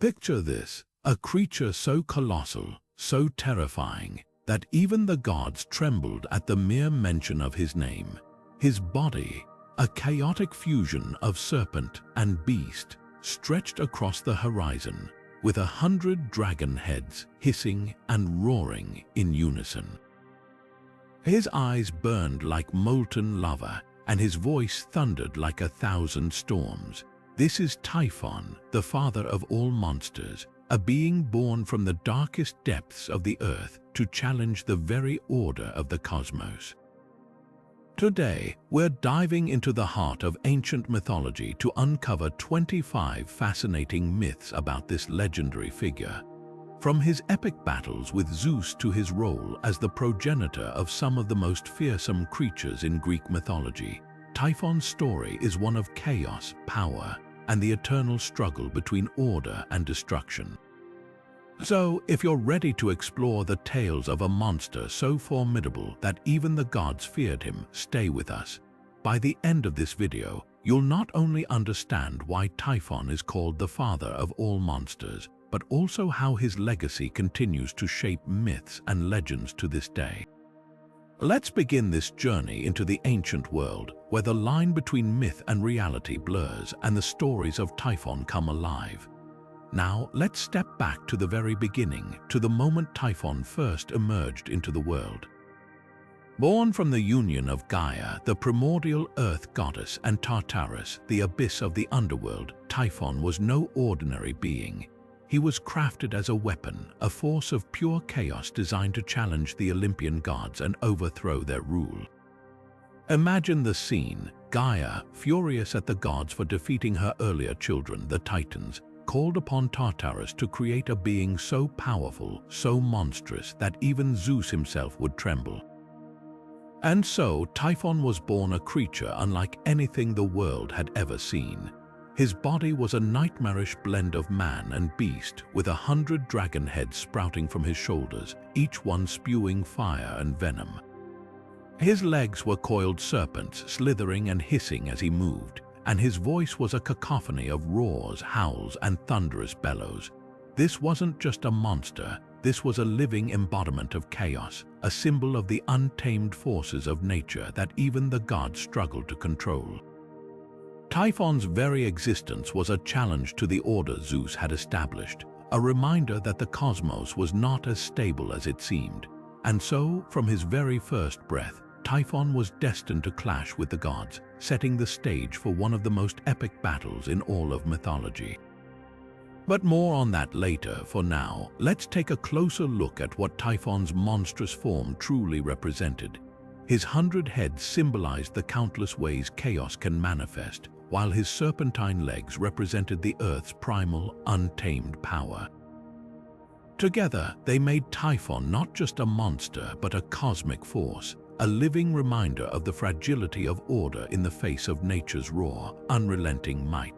Picture this, a creature so colossal, so terrifying, that even the gods trembled at the mere mention of his name. His body, a chaotic fusion of serpent and beast, stretched across the horizon, with 100 dragon heads hissing and roaring in unison. His eyes burned like molten lava, and his voice thundered like 1,000 storms. This is Typhon, the father of all monsters, a being born from the darkest depths of the earth to challenge the very order of the cosmos. Today, we're diving into the heart of ancient mythology to uncover 25 fascinating myths about this legendary figure. From his epic battles with Zeus to his role as the progenitor of some of the most fearsome creatures in Greek mythology, Typhon's story is one of chaos, power, and the eternal struggle between order and destruction. So, if you're ready to explore the tales of a monster so formidable that even the gods feared him, stay with us. By the end of this video, you'll not only understand why Typhon is called the father of all monsters, but also how his legacy continues to shape myths and legends to this day. Let's begin this journey into the ancient world, where the line between myth and reality blurs and the stories of Typhon come alive. Now, let's step back to the very beginning, to the moment Typhon first emerged into the world. Born from the union of Gaia, the primordial earth goddess, and Tartarus, the abyss of the underworld, Typhon was no ordinary being. He was crafted as a weapon, a force of pure chaos designed to challenge the Olympian gods and overthrow their rule. Imagine the scene. Gaia, furious at the gods for defeating her earlier children, the Titans, called upon Tartarus to create a being so powerful, so monstrous, that even Zeus himself would tremble. And so, Typhon was born a creature unlike anything the world had ever seen. His body was a nightmarish blend of man and beast, with 100 dragon heads sprouting from his shoulders, each one spewing fire and venom. His legs were coiled serpents, slithering and hissing as he moved, and his voice was a cacophony of roars, howls, and thunderous bellows. This wasn't just a monster, this was a living embodiment of chaos, a symbol of the untamed forces of nature that even the gods struggled to control. Typhon's very existence was a challenge to the order Zeus had established, a reminder that the cosmos was not as stable as it seemed. And so, from his very first breath, Typhon was destined to clash with the gods, setting the stage for one of the most epic battles in all of mythology. But more on that later. For now, let's take a closer look at what Typhon's monstrous form truly represented. His 100 heads symbolized the countless ways chaos can manifest, while his serpentine legs represented the Earth's primal, untamed power. Together, they made Typhon not just a monster, but a cosmic force, a living reminder of the fragility of order in the face of nature's raw, unrelenting might.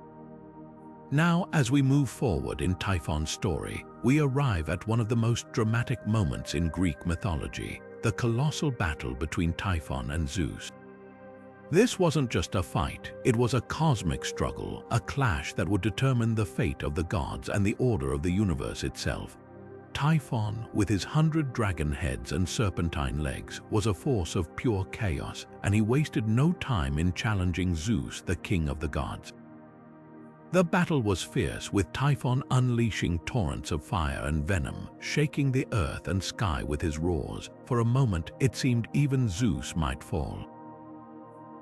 Now, as we move forward in Typhon's story, we arrive at one of the most dramatic moments in Greek mythology, the colossal battle between Typhon and Zeus. This wasn't just a fight, it was a cosmic struggle, a clash that would determine the fate of the gods and the order of the universe itself. Typhon, with his 100 dragon heads and serpentine legs, was a force of pure chaos, and he wasted no time in challenging Zeus, the king of the gods. The battle was fierce, with Typhon unleashing torrents of fire and venom, shaking the earth and sky with his roars. For a moment, it seemed even Zeus might fall.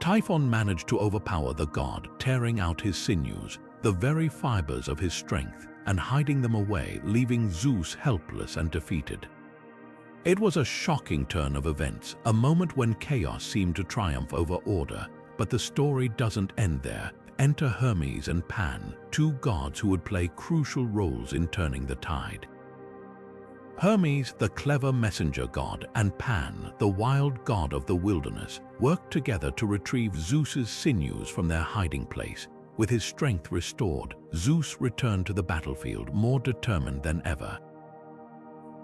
Typhon managed to overpower the god, tearing out his sinews, the very fibers of his strength, and hiding them away, leaving Zeus helpless and defeated. It was a shocking turn of events, a moment when chaos seemed to triumph over order. But the story doesn't end there. Enter Hermes and Pan, two gods who would play crucial roles in turning the tide. Hermes, the clever messenger god, and Pan, the wild god of the wilderness, worked together to retrieve Zeus's sinews from their hiding place. With his strength restored, Zeus returned to the battlefield more determined than ever.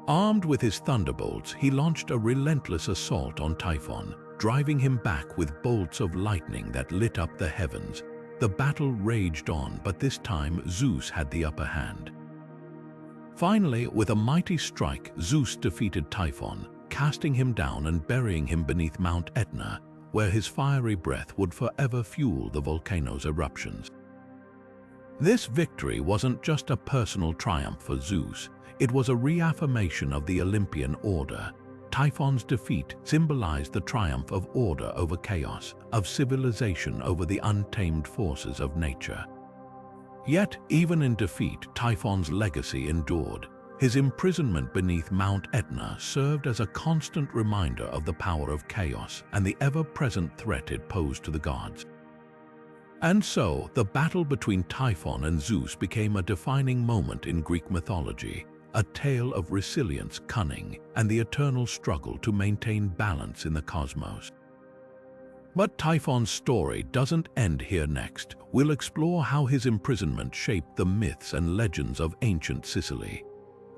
Armed with his thunderbolts, he launched a relentless assault on Typhon, driving him back with bolts of lightning that lit up the heavens. The battle raged on, but this time Zeus had the upper hand. Finally, with a mighty strike, Zeus defeated Typhon, casting him down and burying him beneath Mount Etna, where his fiery breath would forever fuel the volcano's eruptions. This victory wasn't just a personal triumph for Zeus, it was a reaffirmation of the Olympian order. Typhon's defeat symbolized the triumph of order over chaos, of civilization over the untamed forces of nature. Yet, even in defeat, Typhon's legacy endured. His imprisonment beneath Mount Etna served as a constant reminder of the power of chaos and the ever-present threat it posed to the gods. And so, the battle between Typhon and Zeus became a defining moment in Greek mythology, a tale of resilience, cunning, and the eternal struggle to maintain balance in the cosmos. But Typhon's story doesn't end here. Next, we'll explore how his imprisonment shaped the myths and legends of ancient Sicily.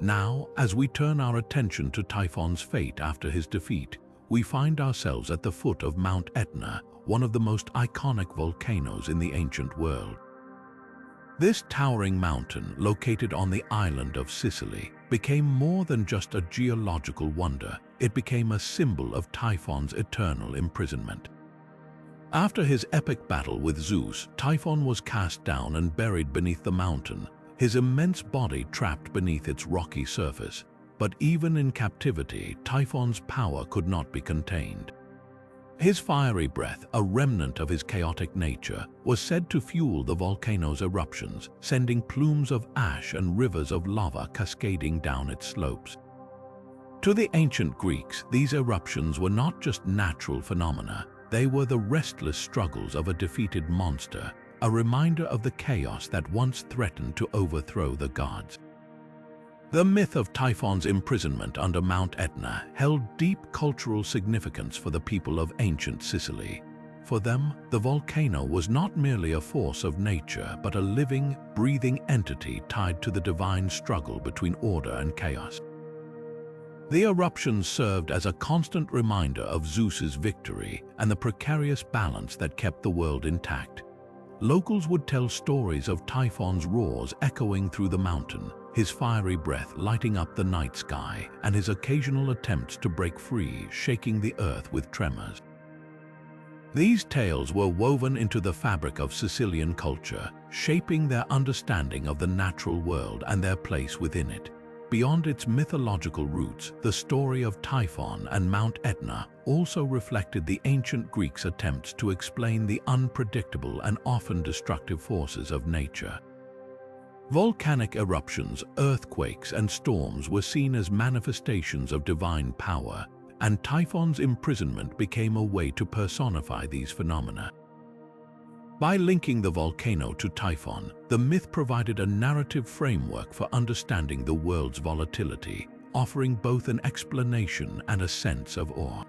Now, as we turn our attention to Typhon's fate after his defeat, we find ourselves at the foot of Mount Etna, one of the most iconic volcanoes in the ancient world. This towering mountain, located on the island of Sicily, became more than just a geological wonder. It became a symbol of Typhon's eternal imprisonment. After his epic battle with Zeus, Typhon was cast down and buried beneath the mountain, his immense body trapped beneath its rocky surface. But even in captivity, Typhon's power could not be contained. His fiery breath, a remnant of his chaotic nature, was said to fuel the volcano's eruptions, sending plumes of ash and rivers of lava cascading down its slopes. To the ancient Greeks, these eruptions were not just natural phenomena, they were the restless struggles of a defeated monster, a reminder of the chaos that once threatened to overthrow the gods. The myth of Typhon's imprisonment under Mount Etna held deep cultural significance for the people of ancient Sicily. For them, the volcano was not merely a force of nature, but a living, breathing entity tied to the divine struggle between order and chaos. The eruptions served as a constant reminder of Zeus's victory and the precarious balance that kept the world intact. Locals would tell stories of Typhon's roars echoing through the mountain, his fiery breath lighting up the night sky, and his occasional attempts to break free, shaking the earth with tremors. These tales were woven into the fabric of Sicilian culture, shaping their understanding of the natural world and their place within it. Beyond its mythological roots, the story of Typhon and Mount Etna also reflected the ancient Greeks' attempts to explain the unpredictable and often destructive forces of nature. Volcanic eruptions, earthquakes, and storms were seen as manifestations of divine power, and Typhon's imprisonment became a way to personify these phenomena. By linking the volcano to Typhon, the myth provided a narrative framework for understanding the world's volatility, offering both an explanation and a sense of awe.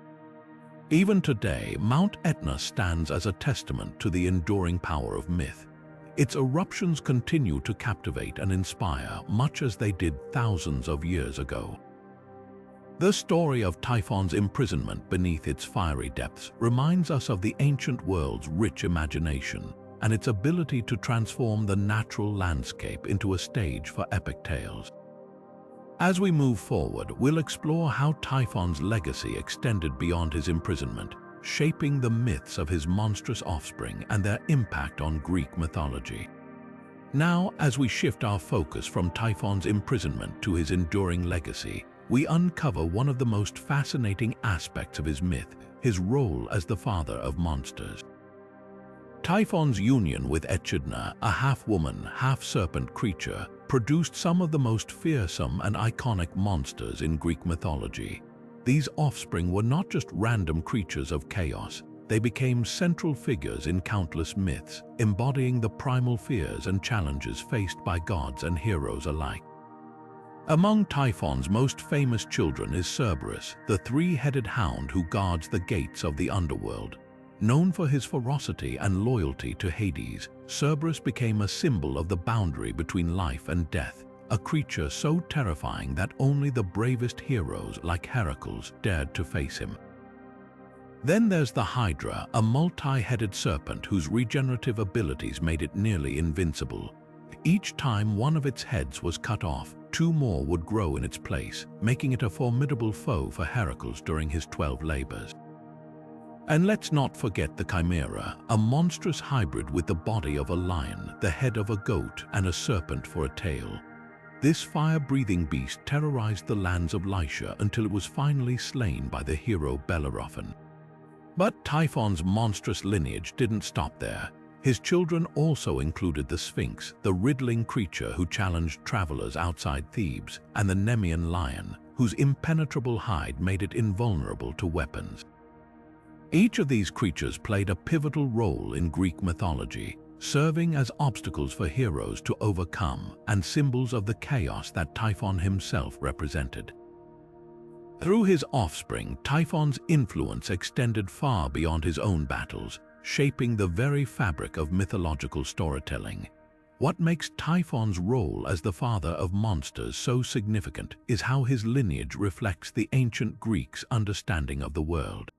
Even today, Mount Etna stands as a testament to the enduring power of myth. Its eruptions continue to captivate and inspire, much as they did thousands of years ago. The story of Typhon's imprisonment beneath its fiery depths reminds us of the ancient world's rich imagination and its ability to transform the natural landscape into a stage for epic tales. As we move forward, we'll explore how Typhon's legacy extended beyond his imprisonment, shaping the myths of his monstrous offspring and their impact on Greek mythology. Now, as we shift our focus from Typhon's imprisonment to his enduring legacy, we uncover one of the most fascinating aspects of his myth, his role as the father of monsters. Typhon's union with Etna, a half-woman, half-serpent creature, produced some of the most fearsome and iconic monsters in Greek mythology. These offspring were not just random creatures of chaos, they became central figures in countless myths, embodying the primal fears and challenges faced by gods and heroes alike. Among Typhon's most famous children is Cerberus, the three-headed hound who guards the gates of the underworld. Known for his ferocity and loyalty to Hades, Cerberus became a symbol of the boundary between life and death, a creature so terrifying that only the bravest heroes like Heracles dared to face him. Then there's the Hydra, a multi-headed serpent whose regenerative abilities made it nearly invincible. Each time one of its heads was cut off, two more would grow in its place, making it a formidable foe for Heracles during his 12 labors. And let's not forget the Chimera, a monstrous hybrid with the body of a lion, the head of a goat, and a serpent for a tail. This fire-breathing beast terrorized the lands of Lycia until it was finally slain by the hero Bellerophon. But Typhon's monstrous lineage didn't stop there. His children also included the Sphinx, the riddling creature who challenged travelers outside Thebes, and the Nemean lion, whose impenetrable hide made it invulnerable to weapons. Each of these creatures played a pivotal role in Greek mythology, serving as obstacles for heroes to overcome and symbols of the chaos that Typhon himself represented. Through his offspring, Typhon's influence extended far beyond his own battles, shaping the very fabric of mythological storytelling. What makes Typhon's role as the father of monsters so significant is how his lineage reflects the ancient Greeks' understanding of the world.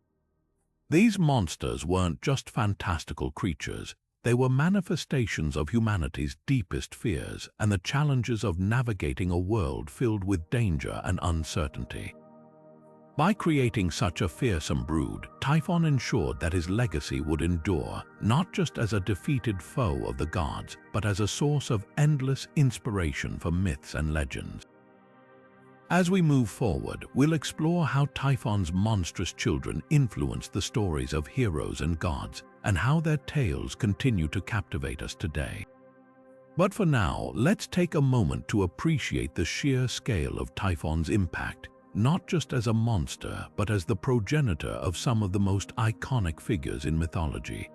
These monsters weren't just fantastical creatures, they were manifestations of humanity's deepest fears and the challenges of navigating a world filled with danger and uncertainty. By creating such a fearsome brood, Typhon ensured that his legacy would endure, not just as a defeated foe of the gods, but as a source of endless inspiration for myths and legends. As we move forward, we'll explore how Typhon's monstrous children influenced the stories of heroes and gods, and how their tales continue to captivate us today. But for now, let's take a moment to appreciate the sheer scale of Typhon's impact, not just as a monster, but as the progenitor of some of the most iconic figures in mythology.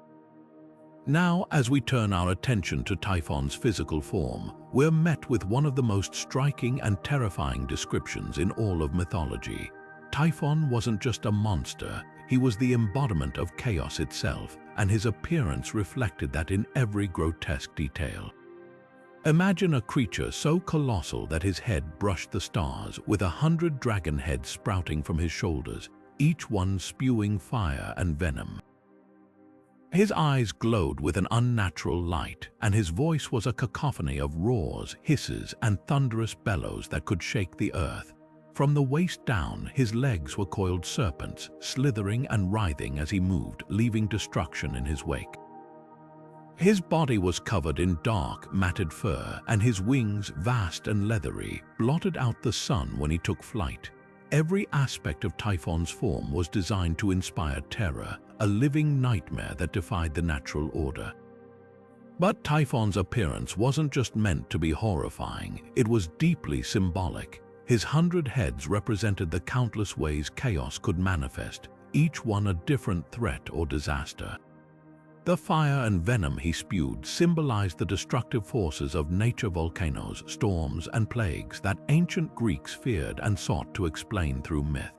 Now, as we turn our attention to Typhon's physical form, we're met with one of the most striking and terrifying descriptions in all of mythology. Typhon wasn't just a monster, he was the embodiment of chaos itself, and his appearance reflected that in every grotesque detail. Imagine a creature so colossal that his head brushed the stars, with 100 dragon heads sprouting from his shoulders, each one spewing fire and venom. His eyes glowed with an unnatural light, and his voice was a cacophony of roars, hisses, and thunderous bellows that could shake the earth. From the waist down, his legs were coiled serpents, slithering and writhing as he moved, leaving destruction in his wake. His body was covered in dark, matted fur, and his wings, vast and leathery, blotted out the sun when he took flight. Every aspect of Typhon's form was designed to inspire terror, a living nightmare that defied the natural order. But Typhon's appearance wasn't just meant to be horrifying, it was deeply symbolic. His 100 heads represented the countless ways chaos could manifest, each one a different threat or disaster. The fire and venom he spewed symbolized the destructive forces of nature, volcanoes, storms, and plagues that ancient Greeks feared and sought to explain through myth.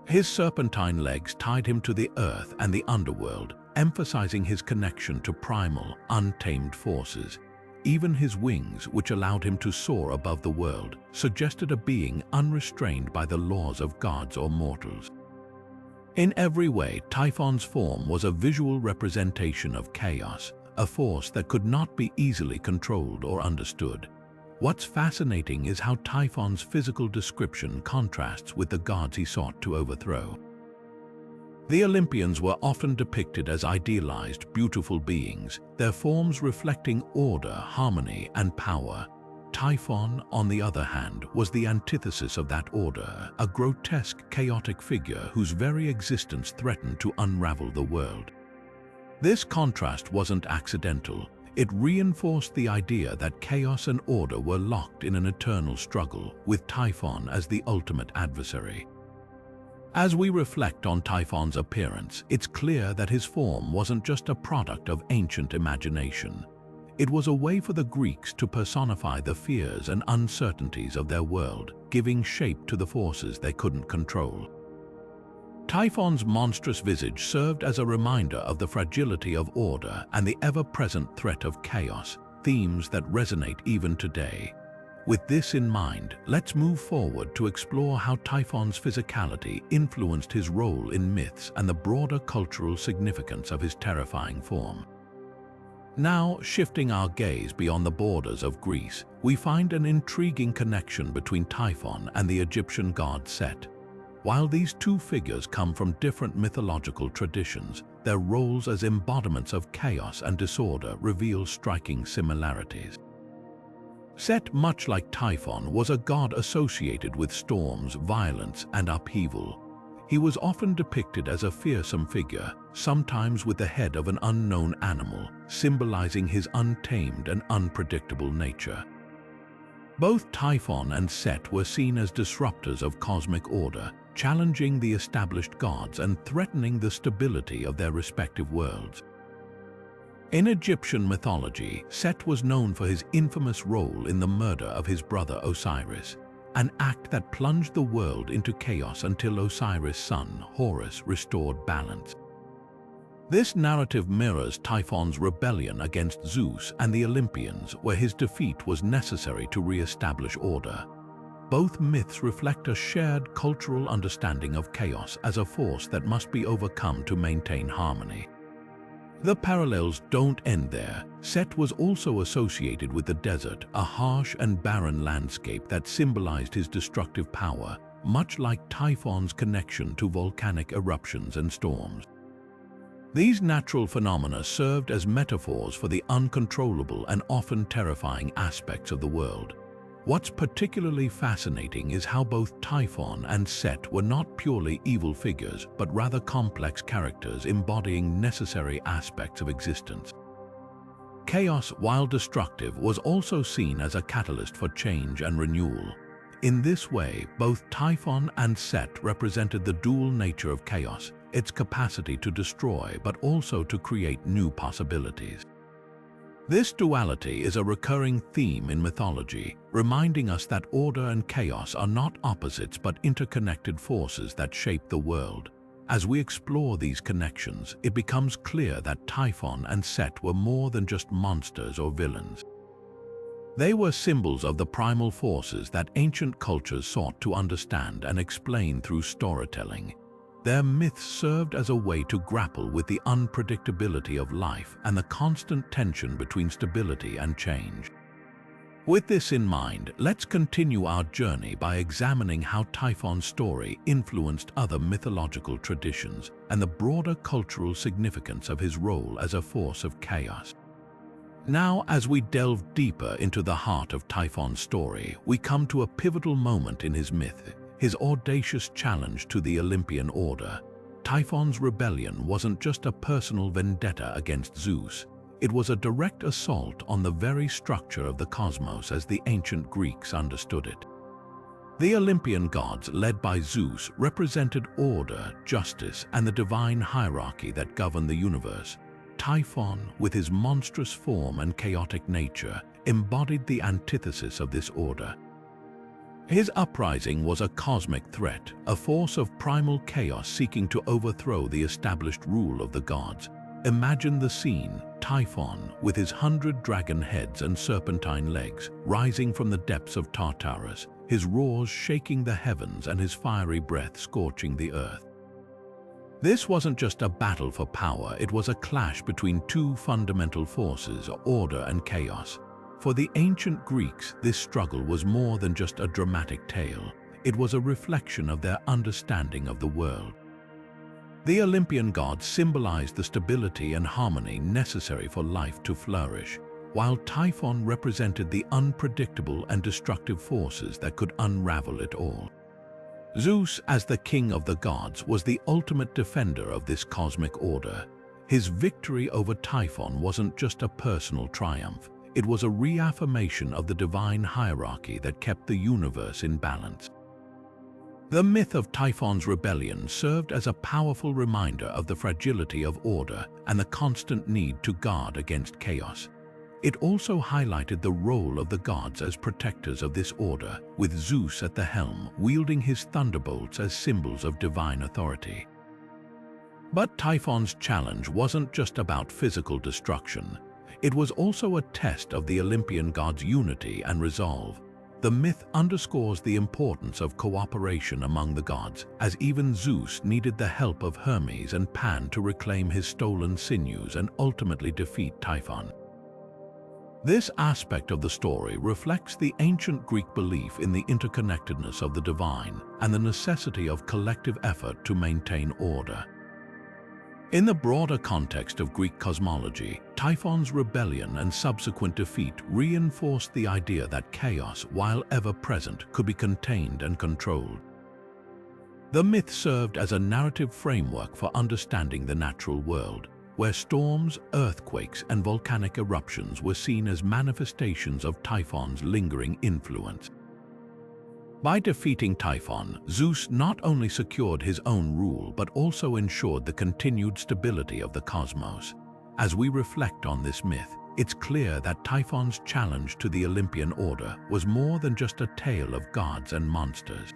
His serpentine legs tied him to the earth and the underworld, emphasizing his connection to primal, untamed forces. Even his wings, which allowed him to soar above the world, suggested a being unrestrained by the laws of gods or mortals. In every way, Typhon's form was a visual representation of chaos, a force that could not be easily controlled or understood. What's fascinating is how Typhon's physical description contrasts with the gods he sought to overthrow. The Olympians were often depicted as idealized, beautiful beings, their forms reflecting order, harmony, and power. Typhon, on the other hand, was the antithesis of that order, a grotesque, chaotic figure whose very existence threatened to unravel the world. This contrast wasn't accidental. It reinforced the idea that chaos and order were locked in an eternal struggle, with Typhon as the ultimate adversary. As we reflect on Typhon's appearance, it's clear that his form wasn't just a product of ancient imagination. It was a way for the Greeks to personify the fears and uncertainties of their world, giving shape to the forces they couldn't control. Typhon's monstrous visage served as a reminder of the fragility of order and the ever-present threat of chaos, themes that resonate even today. With this in mind, let's move forward to explore how Typhon's physicality influenced his role in myths and the broader cultural significance of his terrifying form. Now, shifting our gaze beyond the borders of Greece, we find an intriguing connection between Typhon and the Egyptian god Set. While these two figures come from different mythological traditions, their roles as embodiments of chaos and disorder reveal striking similarities. Set, much like Typhon, was a god associated with storms, violence, and upheaval. He was often depicted as a fearsome figure, sometimes with the head of an unknown animal, symbolizing his untamed and unpredictable nature. Both Typhon and Set were seen as disruptors of cosmic order, challenging the established gods and threatening the stability of their respective worlds. In Egyptian mythology, Set was known for his infamous role in the murder of his brother Osiris, an act that plunged the world into chaos until Osiris' son, Horus, restored balance. This narrative mirrors Typhon's rebellion against Zeus and the Olympians, where his defeat was necessary to re-establish order. Both myths reflect a shared cultural understanding of chaos as a force that must be overcome to maintain harmony. The parallels don't end there. Set was also associated with the desert, a harsh and barren landscape that symbolized his destructive power, much like Typhon's connection to volcanic eruptions and storms. These natural phenomena served as metaphors for the uncontrollable and often terrifying aspects of the world. What's particularly fascinating is how both Typhon and Set were not purely evil figures, but rather complex characters embodying necessary aspects of existence. Chaos, while destructive, was also seen as a catalyst for change and renewal. In this way, both Typhon and Set represented the dual nature of chaos, its capacity to destroy but also to create new possibilities. This duality is a recurring theme in mythology, reminding us that order and chaos are not opposites but interconnected forces that shape the world. As we explore these connections, it becomes clear that Typhon and Set were more than just monsters or villains. They were symbols of the primal forces that ancient cultures sought to understand and explain through storytelling. Their myths served as a way to grapple with the unpredictability of life and the constant tension between stability and change. With this in mind, let's continue our journey by examining how Typhon's story influenced other mythological traditions and the broader cultural significance of his role as a force of chaos. Now, as we delve deeper into the heart of Typhon's story, we come to a pivotal moment in his myth. His audacious challenge to the Olympian order. Typhon's rebellion wasn't just a personal vendetta against Zeus. It was a direct assault on the very structure of the cosmos as the ancient Greeks understood it. The Olympian gods, led by Zeus, represented order, justice, and the divine hierarchy that governed the universe. Typhon, with his monstrous form and chaotic nature, embodied the antithesis of this order. His uprising was a cosmic threat, a force of primal chaos seeking to overthrow the established rule of the gods. Imagine the scene: Typhon, with his 100 dragon heads and serpentine legs, rising from the depths of Tartarus, his roars shaking the heavens and his fiery breath scorching the earth. This wasn't just a battle for power, it was a clash between two fundamental forces, order and chaos. For the ancient Greeks, this struggle was more than just a dramatic tale. It was a reflection of their understanding of the world. The Olympian gods symbolized the stability and harmony necessary for life to flourish, while Typhon represented the unpredictable and destructive forces that could unravel it all. Zeus, as the king of the gods, was the ultimate defender of this cosmic order. His victory over Typhon wasn't just a personal triumph. It was a reaffirmation of the divine hierarchy that kept the universe in balance. The myth of Typhon's rebellion served as a powerful reminder of the fragility of order and the constant need to guard against chaos. It also highlighted the role of the gods as protectors of this order, with Zeus at the helm, wielding his thunderbolts as symbols of divine authority. But Typhon's challenge wasn't just about physical destruction. It was also a test of the Olympian gods' unity and resolve. The myth underscores the importance of cooperation among the gods, as even Zeus needed the help of Hermes and Pan to reclaim his stolen sinews and ultimately defeat Typhon. This aspect of the story reflects the ancient Greek belief in the interconnectedness of the divine and the necessity of collective effort to maintain order. In the broader context of Greek cosmology, Typhon's rebellion and subsequent defeat reinforced the idea that chaos, while ever present, could be contained and controlled. The myth served as a narrative framework for understanding the natural world, where storms, earthquakes, and volcanic eruptions were seen as manifestations of Typhon's lingering influence. By defeating Typhon, Zeus not only secured his own rule but also ensured the continued stability of the cosmos. As we reflect on this myth, it's clear that Typhon's challenge to the Olympian order was more than just a tale of gods and monsters.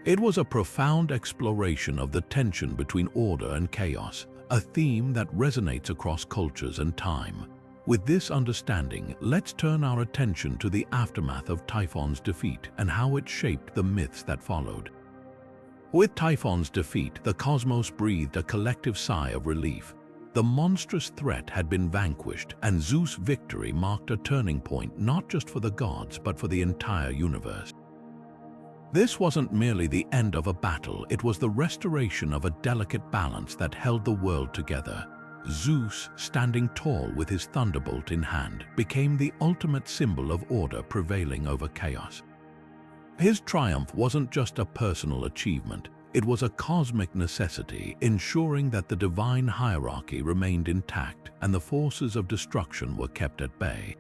It was a profound exploration of the tension between order and chaos, a theme that resonates across cultures and time. With this understanding, let's turn our attention to the aftermath of Typhon's defeat and how it shaped the myths that followed. With Typhon's defeat, the cosmos breathed a collective sigh of relief. The monstrous threat had been vanquished, and Zeus' victory marked a turning point not just for the gods but for the entire universe. This wasn't merely the end of a battle, it was the restoration of a delicate balance that held the world together. Zeus, standing tall with his thunderbolt in hand, became the ultimate symbol of order prevailing over chaos. His triumph wasn't just a personal achievement, it was a cosmic necessity, ensuring that the divine hierarchy remained intact and the forces of destruction were kept at bay.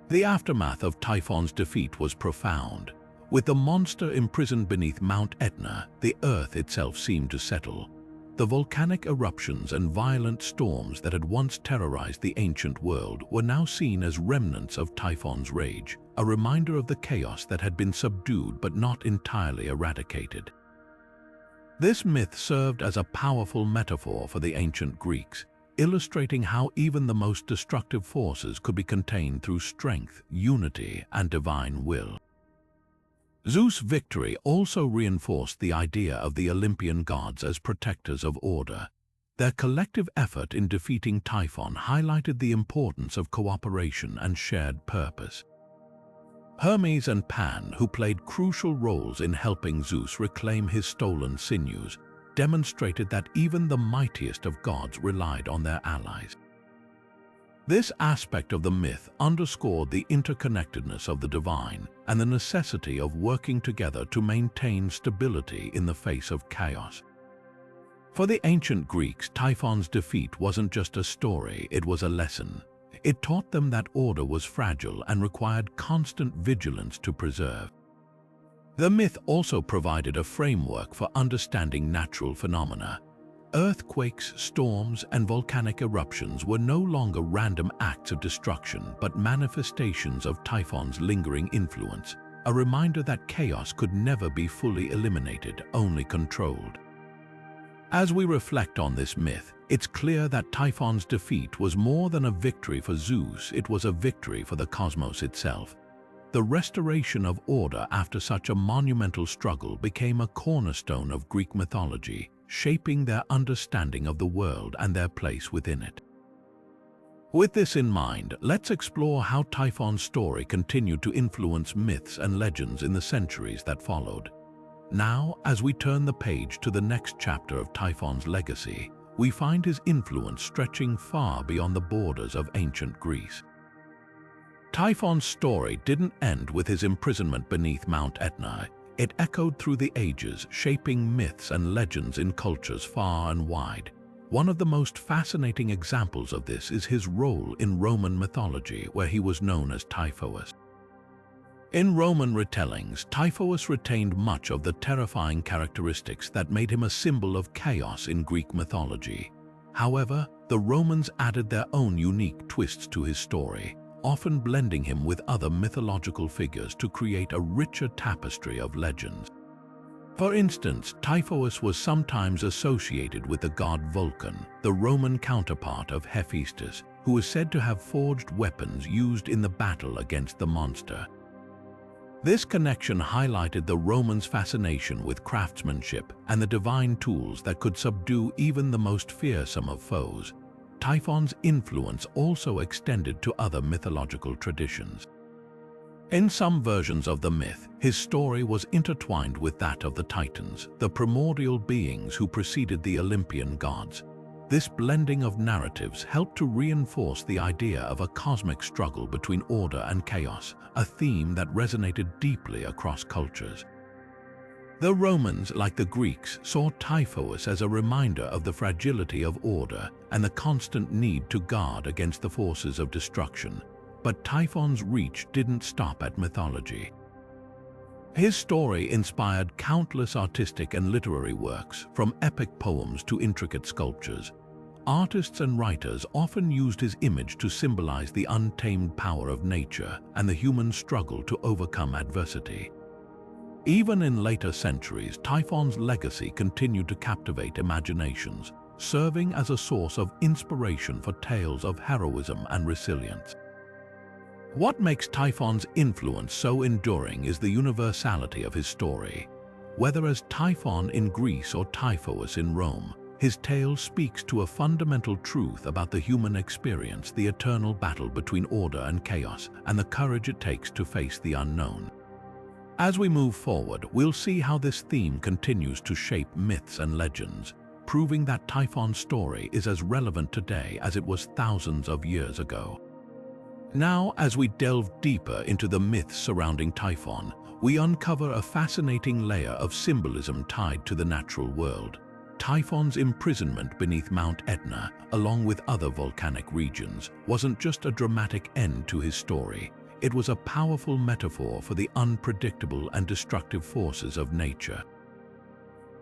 The aftermath of Typhon's defeat was profound. With the monster imprisoned beneath Mount Etna, the earth itself seemed to settle. The volcanic eruptions and violent storms that had once terrorized the ancient world were now seen as remnants of Typhon's rage, a reminder of the chaos that had been subdued but not entirely eradicated. This myth served as a powerful metaphor for the ancient Greeks, illustrating how even the most destructive forces could be contained through strength, unity, and divine will. Zeus' victory also reinforced the idea of the Olympian gods as protectors of order. Their collective effort in defeating Typhon highlighted the importance of cooperation and shared purpose. Hermes and Pan, who played crucial roles in helping Zeus reclaim his stolen sinews, demonstrated that even the mightiest of gods relied on their allies. This aspect of the myth underscored the interconnectedness of the divine and the necessity of working together to maintain stability in the face of chaos. For the ancient Greeks, Typhon's defeat wasn't just a story, it was a lesson. It taught them that order was fragile and required constant vigilance to preserve. The myth also provided a framework for understanding natural phenomena. Earthquakes, storms, and volcanic eruptions were no longer random acts of destruction but manifestations of Typhon's lingering influence, a reminder that chaos could never be fully eliminated, only controlled. As we reflect on this myth, it's clear that Typhon's defeat was more than a victory for Zeus, it was a victory for the cosmos itself. The restoration of order after such a monumental struggle became a cornerstone of Greek mythology, shaping their understanding of the world and their place within it. With this in mind, let's explore how Typhon's story continued to influence myths and legends in the centuries that followed. Now, as we turn the page to the next chapter of Typhon's legacy, we find his influence stretching far beyond the borders of ancient Greece. Typhon's story didn't end with his imprisonment beneath Mount Etna. It echoed through the ages, shaping myths and legends in cultures far and wide. One of the most fascinating examples of this is his role in Roman mythology, where he was known as Typhonus. In Roman retellings, Typhonus retained much of the terrifying characteristics that made him a symbol of chaos in Greek mythology. However, the Romans added their own unique twists to his story, often blending him with other mythological figures to create a richer tapestry of legends. For instance, Typhonus was sometimes associated with the god Vulcan, the Roman counterpart of Hephaestus, who was said to have forged weapons used in the battle against the monster. This connection highlighted the Romans' fascination with craftsmanship and the divine tools that could subdue even the most fearsome of foes. Typhon's influence also extended to other mythological traditions. In some versions of the myth, his story was intertwined with that of the Titans, the primordial beings who preceded the Olympian gods. This blending of narratives helped to reinforce the idea of a cosmic struggle between order and chaos, a theme that resonated deeply across cultures. The Romans, like the Greeks, saw Typhon as a reminder of the fragility of order and the constant need to guard against the forces of destruction. But Typhon's reach didn't stop at mythology. His story inspired countless artistic and literary works, from epic poems to intricate sculptures. Artists and writers often used his image to symbolize the untamed power of nature and the human struggle to overcome adversity. Even in later centuries, Typhon's legacy continued to captivate imaginations, serving as a source of inspiration for tales of heroism and resilience. What makes Typhon's influence so enduring is the universality of his story. Whether as Typhon in Greece or Typhonus in Rome, his tale speaks to a fundamental truth about the human experience, the eternal battle between order and chaos, and the courage it takes to face the unknown. As we move forward, we'll see how this theme continues to shape myths and legends, proving that Typhon's story is as relevant today as it was thousands of years ago. Now, as we delve deeper into the myths surrounding Typhon, we uncover a fascinating layer of symbolism tied to the natural world. Typhon's imprisonment beneath Mount Etna, along with other volcanic regions, wasn't just a dramatic end to his story. It was a powerful metaphor for the unpredictable and destructive forces of nature.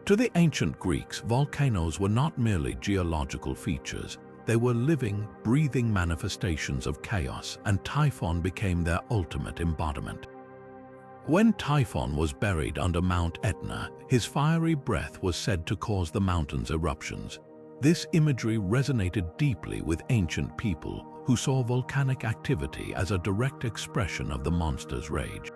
To the ancient Greeks, volcanoes were not merely geological features. They were living, breathing manifestations of chaos, and Typhon became their ultimate embodiment. When Typhon was buried under Mount Etna, his fiery breath was said to cause the mountain's eruptions. This imagery resonated deeply with ancient people who saw volcanic activity as a direct expression of the monster's rage.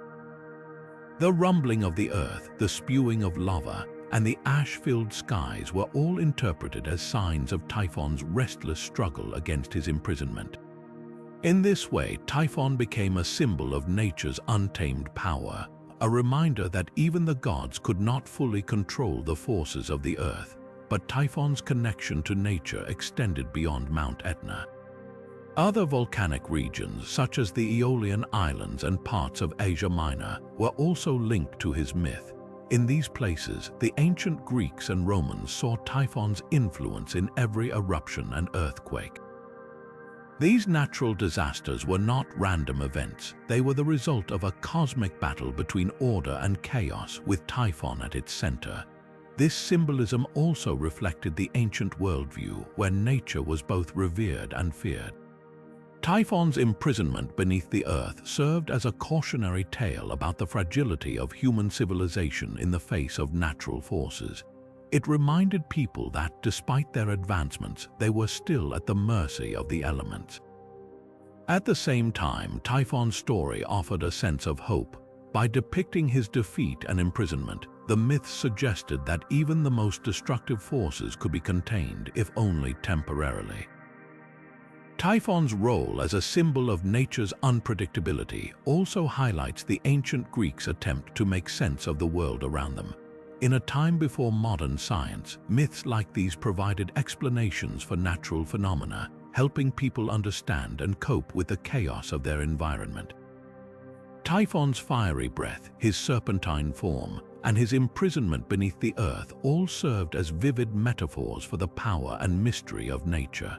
The rumbling of the earth, the spewing of lava, and the ash-filled skies were all interpreted as signs of Typhon's restless struggle against his imprisonment. In this way, Typhon became a symbol of nature's untamed power, a reminder that even the gods could not fully control the forces of the earth. But Typhon's connection to nature extended beyond Mount Etna. Other volcanic regions, such as the Aeolian Islands and parts of Asia Minor, were also linked to his myth. In these places, the ancient Greeks and Romans saw Typhon's influence in every eruption and earthquake. These natural disasters were not random events. They were the result of a cosmic battle between order and chaos, with Typhon at its center. This symbolism also reflected the ancient worldview, where nature was both revered and feared. Typhon's imprisonment beneath the earth served as a cautionary tale about the fragility of human civilization in the face of natural forces. It reminded people that, despite their advancements, they were still at the mercy of the elements. At the same time, Typhon's story offered a sense of hope. By depicting his defeat and imprisonment, the myth suggested that even the most destructive forces could be contained, if only temporarily. Typhon's role as a symbol of nature's unpredictability also highlights the ancient Greeks' attempt to make sense of the world around them. In a time before modern science, myths like these provided explanations for natural phenomena, helping people understand and cope with the chaos of their environment. Typhon's fiery breath, his serpentine form, and his imprisonment beneath the earth all served as vivid metaphors for the power and mystery of nature.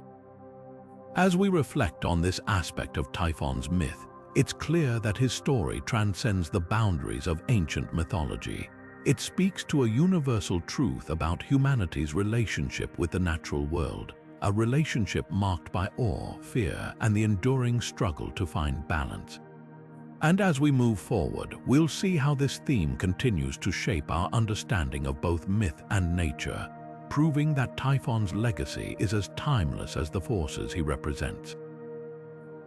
As we reflect on this aspect of Typhon's myth, it's clear that his story transcends the boundaries of ancient mythology. It speaks to a universal truth about humanity's relationship with the natural world, a relationship marked by awe, fear, and the enduring struggle to find balance. And as we move forward, we'll see how this theme continues to shape our understanding of both myth and nature, proving that Typhon's legacy is as timeless as the forces he represents.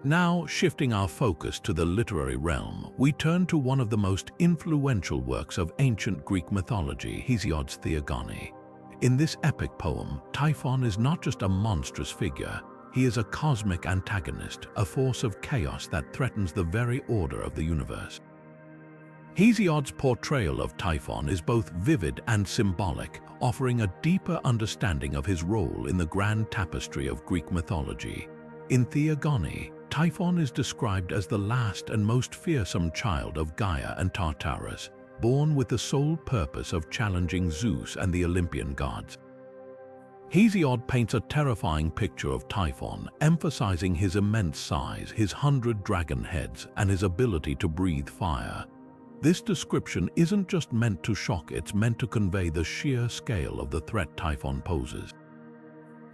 Now, shifting our focus to the literary realm, we turn to one of the most influential works of ancient Greek mythology, Hesiod's Theogony. In this epic poem, Typhon is not just a monstrous figure, he is a cosmic antagonist, a force of chaos that threatens the very order of the universe. Hesiod's portrayal of Typhon is both vivid and symbolic, offering a deeper understanding of his role in the grand tapestry of Greek mythology. In Theogony, Typhon is described as the last and most fearsome child of Gaia and Tartarus, born with the sole purpose of challenging Zeus and the Olympian gods. Hesiod paints a terrifying picture of Typhon, emphasizing his immense size, his 100 dragon heads, and his ability to breathe fire. This description isn't just meant to shock, it's meant to convey the sheer scale of the threat Typhon poses.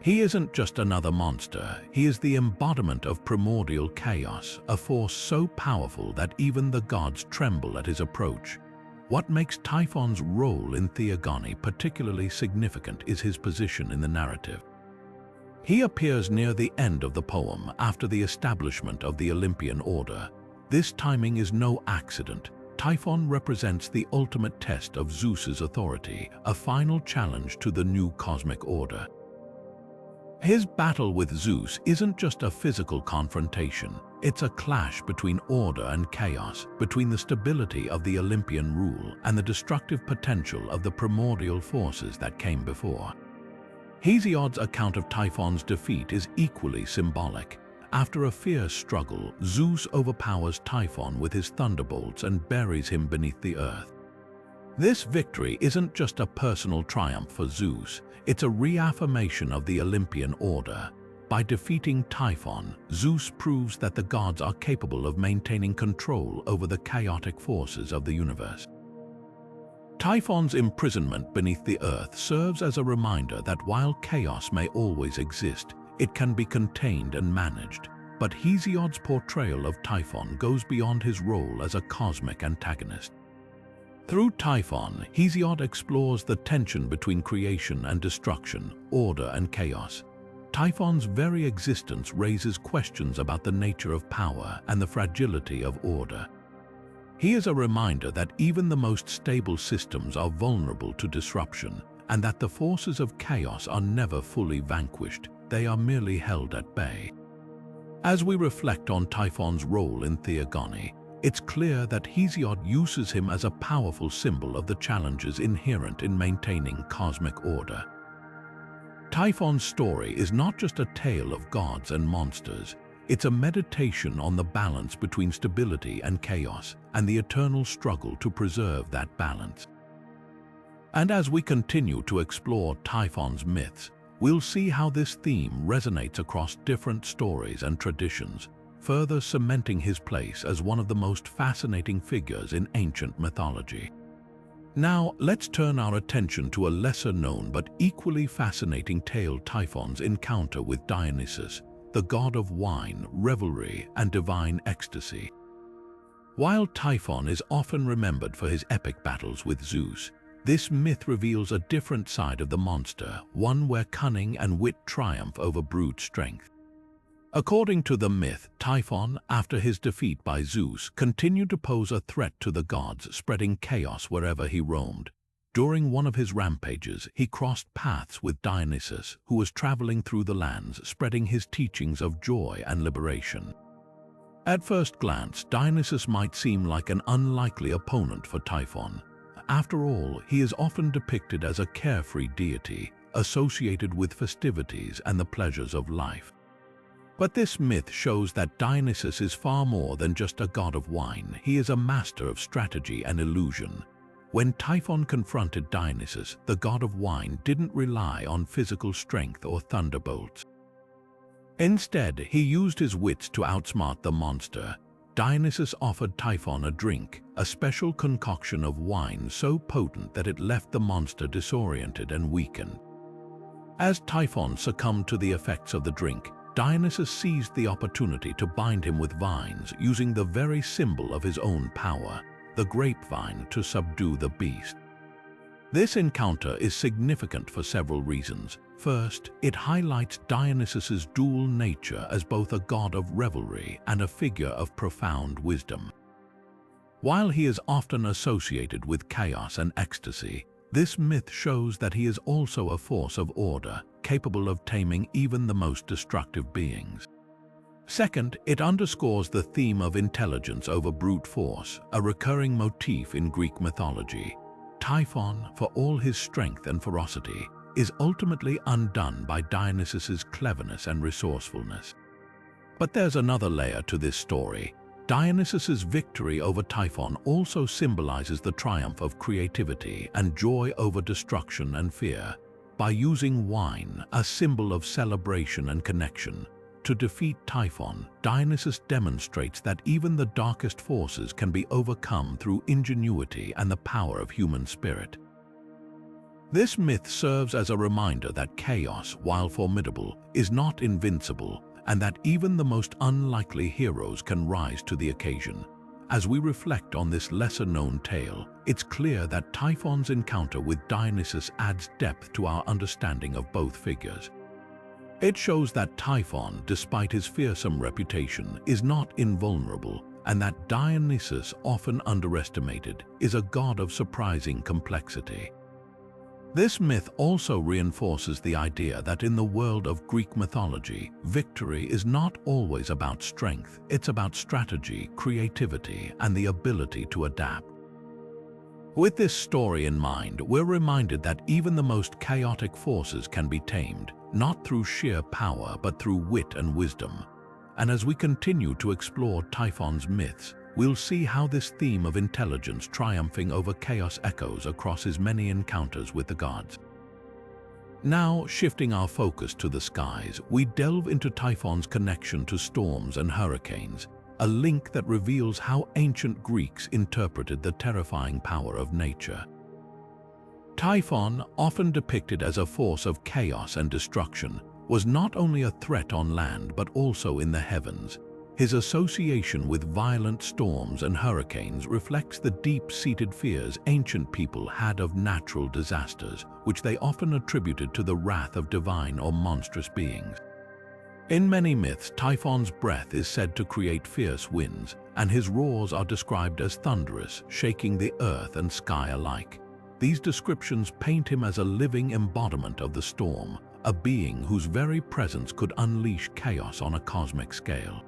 He isn't just another monster, he is the embodiment of primordial chaos, a force so powerful that even the gods tremble at his approach. What makes Typhon's role in Theogony particularly significant is his position in the narrative. He appears near the end of the poem, after the establishment of the Olympian order. This timing is no accident. Typhon represents the ultimate test of Zeus's authority, a final challenge to the new cosmic order. His battle with Zeus isn't just a physical confrontation, it's a clash between order and chaos, between the stability of the Olympian rule and the destructive potential of the primordial forces that came before. Hesiod's account of Typhon's defeat is equally symbolic. After a fierce struggle, Zeus overpowers Typhon with his thunderbolts and buries him beneath the earth. This victory isn't just a personal triumph for Zeus, it's a reaffirmation of the Olympian order. By defeating Typhon, Zeus proves that the gods are capable of maintaining control over the chaotic forces of the universe. Typhon's imprisonment beneath the earth serves as a reminder that while chaos may always exist, it can be contained and managed. But Hesiod's portrayal of Typhon goes beyond his role as a cosmic antagonist. Through Typhon, Hesiod explores the tension between creation and destruction, order and chaos. Typhon's very existence raises questions about the nature of power and the fragility of order. He is a reminder that even the most stable systems are vulnerable to disruption, and that the forces of chaos are never fully vanquished. They are merely held at bay. As we reflect on Typhon's role in Theogony, it's clear that Hesiod uses him as a powerful symbol of the challenges inherent in maintaining cosmic order. Typhon's story is not just a tale of gods and monsters, it's a meditation on the balance between stability and chaos, and the eternal struggle to preserve that balance. And as we continue to explore Typhon's myths, we'll see how this theme resonates across different stories and traditions, further cementing his place as one of the most fascinating figures in ancient mythology. Now, let's turn our attention to a lesser-known but equally fascinating tale: Typhon's encounter with Dionysus, the god of wine, revelry, and divine ecstasy. While Typhon is often remembered for his epic battles with Zeus, this myth reveals a different side of the monster, one where cunning and wit triumph over brute strength. According to the myth, Typhon, after his defeat by Zeus, continued to pose a threat to the gods, spreading chaos wherever he roamed. During one of his rampages, he crossed paths with Dionysus, who was traveling through the lands, spreading his teachings of joy and liberation. At first glance, Dionysus might seem like an unlikely opponent for Typhon. After all, he is often depicted as a carefree deity, associated with festivities and the pleasures of life. But this myth shows that Dionysus is far more than just a god of wine. He is a master of strategy and illusion. When Typhon confronted Dionysus, the god of wine didn't rely on physical strength or thunderbolts. Instead, he used his wits to outsmart the monster. Dionysus offered Typhon a drink, a special concoction of wine so potent that it left the monster disoriented and weakened. As Typhon succumbed to the effects of the drink, Dionysus seized the opportunity to bind him with vines, using the very symbol of his own power, the grapevine, to subdue the beast. This encounter is significant for several reasons. First, it highlights Dionysus's dual nature as both a god of revelry and a figure of profound wisdom. While he is often associated with chaos and ecstasy, This myth shows that he is also a force of order, capable of taming even the most destructive beings. Second, it underscores the theme of intelligence over brute force, a recurring motif in Greek mythology. Typhon, for all his strength and ferocity, is ultimately undone by Dionysus's cleverness and resourcefulness. But there's another layer to this story. Dionysus's victory over Typhon also symbolizes the triumph of creativity and joy over destruction and fear. By using wine, a symbol of celebration and connection, to defeat Typhon, Dionysus demonstrates that even the darkest forces can be overcome through ingenuity and the power of human spirit. This myth serves as a reminder that chaos, while formidable, is not invincible, and that even the most unlikely heroes can rise to the occasion. As we reflect on this lesser-known tale, it's clear that Typhon's encounter with Dionysus adds depth to our understanding of both figures. It shows that Typhon, despite his fearsome reputation, is not invulnerable, and that Dionysus, often underestimated, is a god of surprising complexity. This myth also reinforces the idea that in the world of Greek mythology, victory is not always about strength, it's about strategy, creativity, and the ability to adapt. With this story in mind, we're reminded that even the most chaotic forces can be tamed, not through sheer power but through wit and wisdom. And as we continue to explore Typhon's myths, we'll see how this theme of intelligence triumphing over chaos echoes across his many encounters with the gods. Now, shifting our focus to the skies, we delve into Typhon's connection to storms and hurricanes, a link that reveals how ancient Greeks interpreted the terrifying power of nature. Typhon, often depicted as a force of chaos and destruction, was not only a threat on land but also in the heavens. His association with violent storms and hurricanes reflects the deep-seated fears ancient people had of natural disasters, which they often attributed to the wrath of divine or monstrous beings. In many myths, Typhon's breath is said to create fierce winds, and his roars are described as thunderous, shaking the earth and sky alike. These descriptions paint him as a living embodiment of the storm, a being whose very presence could unleash chaos on a cosmic scale.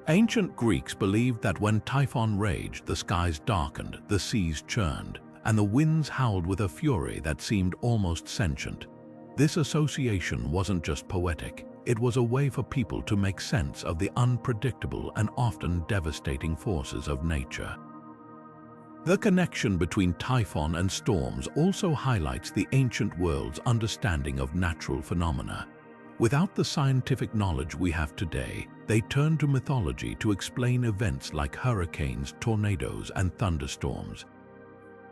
Ancient Greeks believed that when Typhon raged, the skies darkened, the seas churned, and the winds howled with a fury that seemed almost sentient. This association wasn't just poetic, it was a way for people to make sense of the unpredictable and often devastating forces of nature. The connection between Typhon and storms also highlights the ancient world's understanding of natural phenomena. Without the scientific knowledge we have today, they turned to mythology to explain events like hurricanes, tornadoes, and thunderstorms.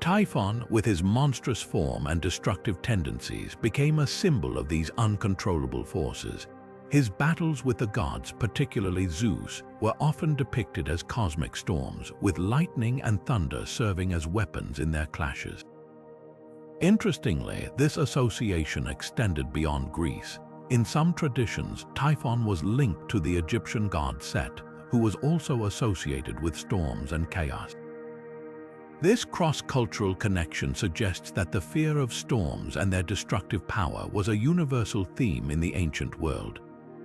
Typhon, with his monstrous form and destructive tendencies, became a symbol of these uncontrollable forces. His battles with the gods, particularly Zeus, were often depicted as cosmic storms, with lightning and thunder serving as weapons in their clashes. Interestingly, this association extended beyond Greece. In some traditions, Typhon was linked to the Egyptian god Set, who was also associated with storms and chaos. This cross-cultural connection suggests that the fear of storms and their destructive power was a universal theme in the ancient world.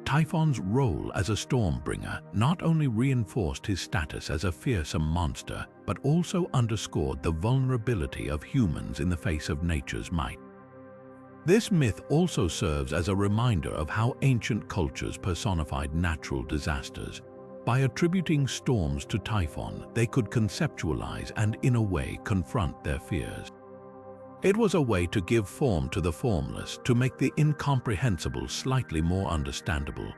Typhon's role as a stormbringer not only reinforced his status as a fearsome monster, but also underscored the vulnerability of humans in the face of nature's might. This myth also serves as a reminder of how ancient cultures personified natural disasters. By attributing storms to Typhon, they could conceptualize and, in a way, confront their fears. It was a way to give form to the formless, to make the incomprehensible slightly more understandable.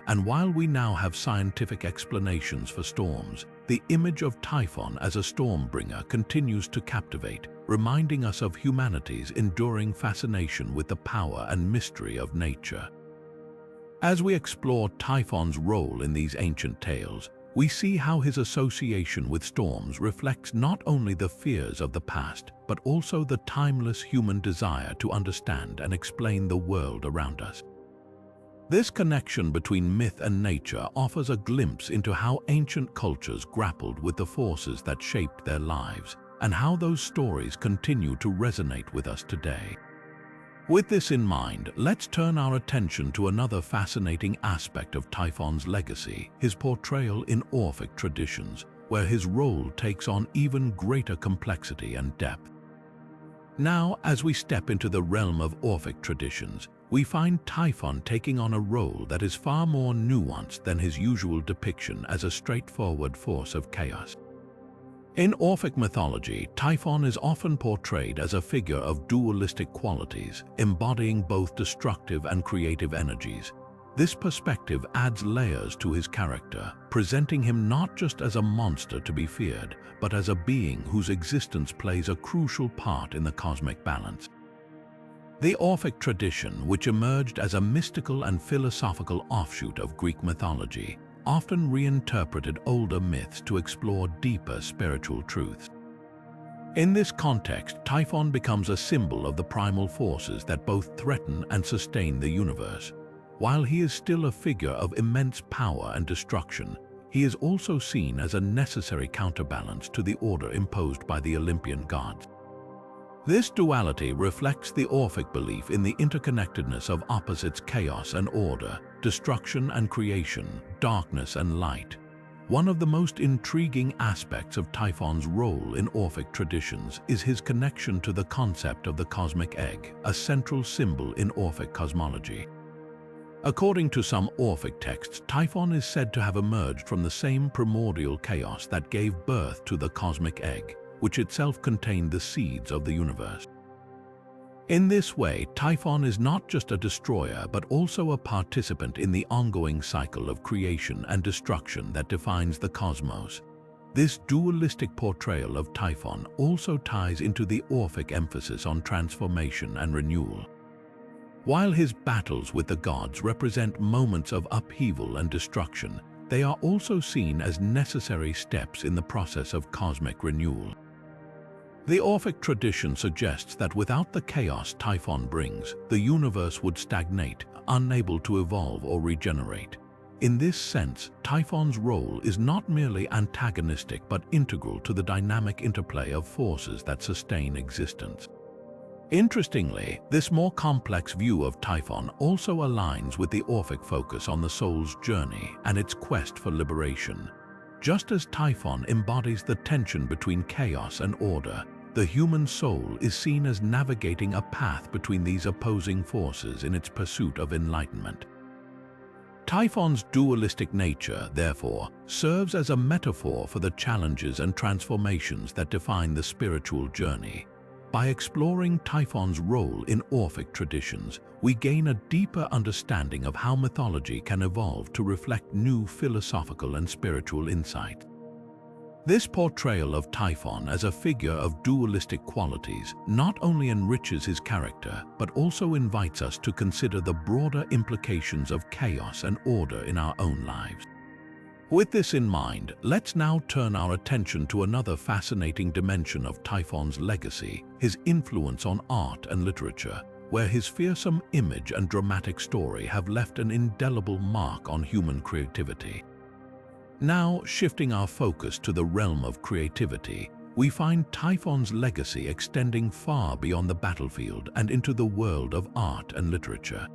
And while we now have scientific explanations for storms, the image of Typhon as a stormbringer continues to captivate, reminding us of humanity's enduring fascination with the power and mystery of nature. As we explore Typhon's role in these ancient tales, we see how his association with storms reflects not only the fears of the past, but also the timeless human desire to understand and explain the world around us. This connection between myth and nature offers a glimpse into how ancient cultures grappled with the forces that shaped their lives. and how those stories continue to resonate with us today. With this in mind, let's turn our attention to another fascinating aspect of Typhon's legacy, his portrayal in Orphic traditions, where his role takes on even greater complexity and depth. Now, as we step into the realm of Orphic traditions, we find Typhon taking on a role that is far more nuanced than his usual depiction as a straightforward force of chaos. In Orphic mythology, Typhon is often portrayed as a figure of dualistic qualities, embodying both destructive and creative energies. This perspective adds layers to his character, presenting him not just as a monster to be feared, but as a being whose existence plays a crucial part in the cosmic balance. The Orphic tradition, which emerged as a mystical and philosophical offshoot of Greek mythology, often reinterpreted older myths to explore deeper spiritual truths. In this context, Typhon becomes a symbol of the primal forces that both threaten and sustain the universe. While he is still a figure of immense power and destruction, he is also seen as a necessary counterbalance to the order imposed by the Olympian gods. This duality reflects the Orphic belief in the interconnectedness of opposites: chaos and order, destruction and creation, darkness and light. One of the most intriguing aspects of Typhon's role in Orphic traditions is his connection to the concept of the cosmic egg, a central symbol in Orphic cosmology. According to some Orphic texts, Typhon is said to have emerged from the same primordial chaos that gave birth to the cosmic egg, which itself contained the seeds of the universe. In this way, Typhon is not just a destroyer but also a participant in the ongoing cycle of creation and destruction that defines the cosmos. This dualistic portrayal of Typhon also ties into the Orphic emphasis on transformation and renewal. While his battles with the gods represent moments of upheaval and destruction, they are also seen as necessary steps in the process of cosmic renewal. The Orphic tradition suggests that without the chaos Typhon brings, the universe would stagnate, unable to evolve or regenerate. In this sense, Typhon's role is not merely antagonistic but integral to the dynamic interplay of forces that sustain existence. Interestingly, this more complex view of Typhon also aligns with the Orphic focus on the soul's journey and its quest for liberation. Just as Typhon embodies the tension between chaos and order, the human soul is seen as navigating a path between these opposing forces in its pursuit of enlightenment. Typhon's dualistic nature, therefore, serves as a metaphor for the challenges and transformations that define the spiritual journey. By exploring Typhon's role in Orphic traditions, we gain a deeper understanding of how mythology can evolve to reflect new philosophical and spiritual insights. This portrayal of Typhon as a figure of dualistic qualities not only enriches his character, but also invites us to consider the broader implications of chaos and order in our own lives. With this in mind, let's now turn our attention to another fascinating dimension of Typhon's legacy, his influence on art and literature, where his fearsome image and dramatic story have left an indelible mark on human creativity. Now, shifting our focus to the realm of creativity, we find Typhon's legacy extending far beyond the battlefield and into the world of art and literature.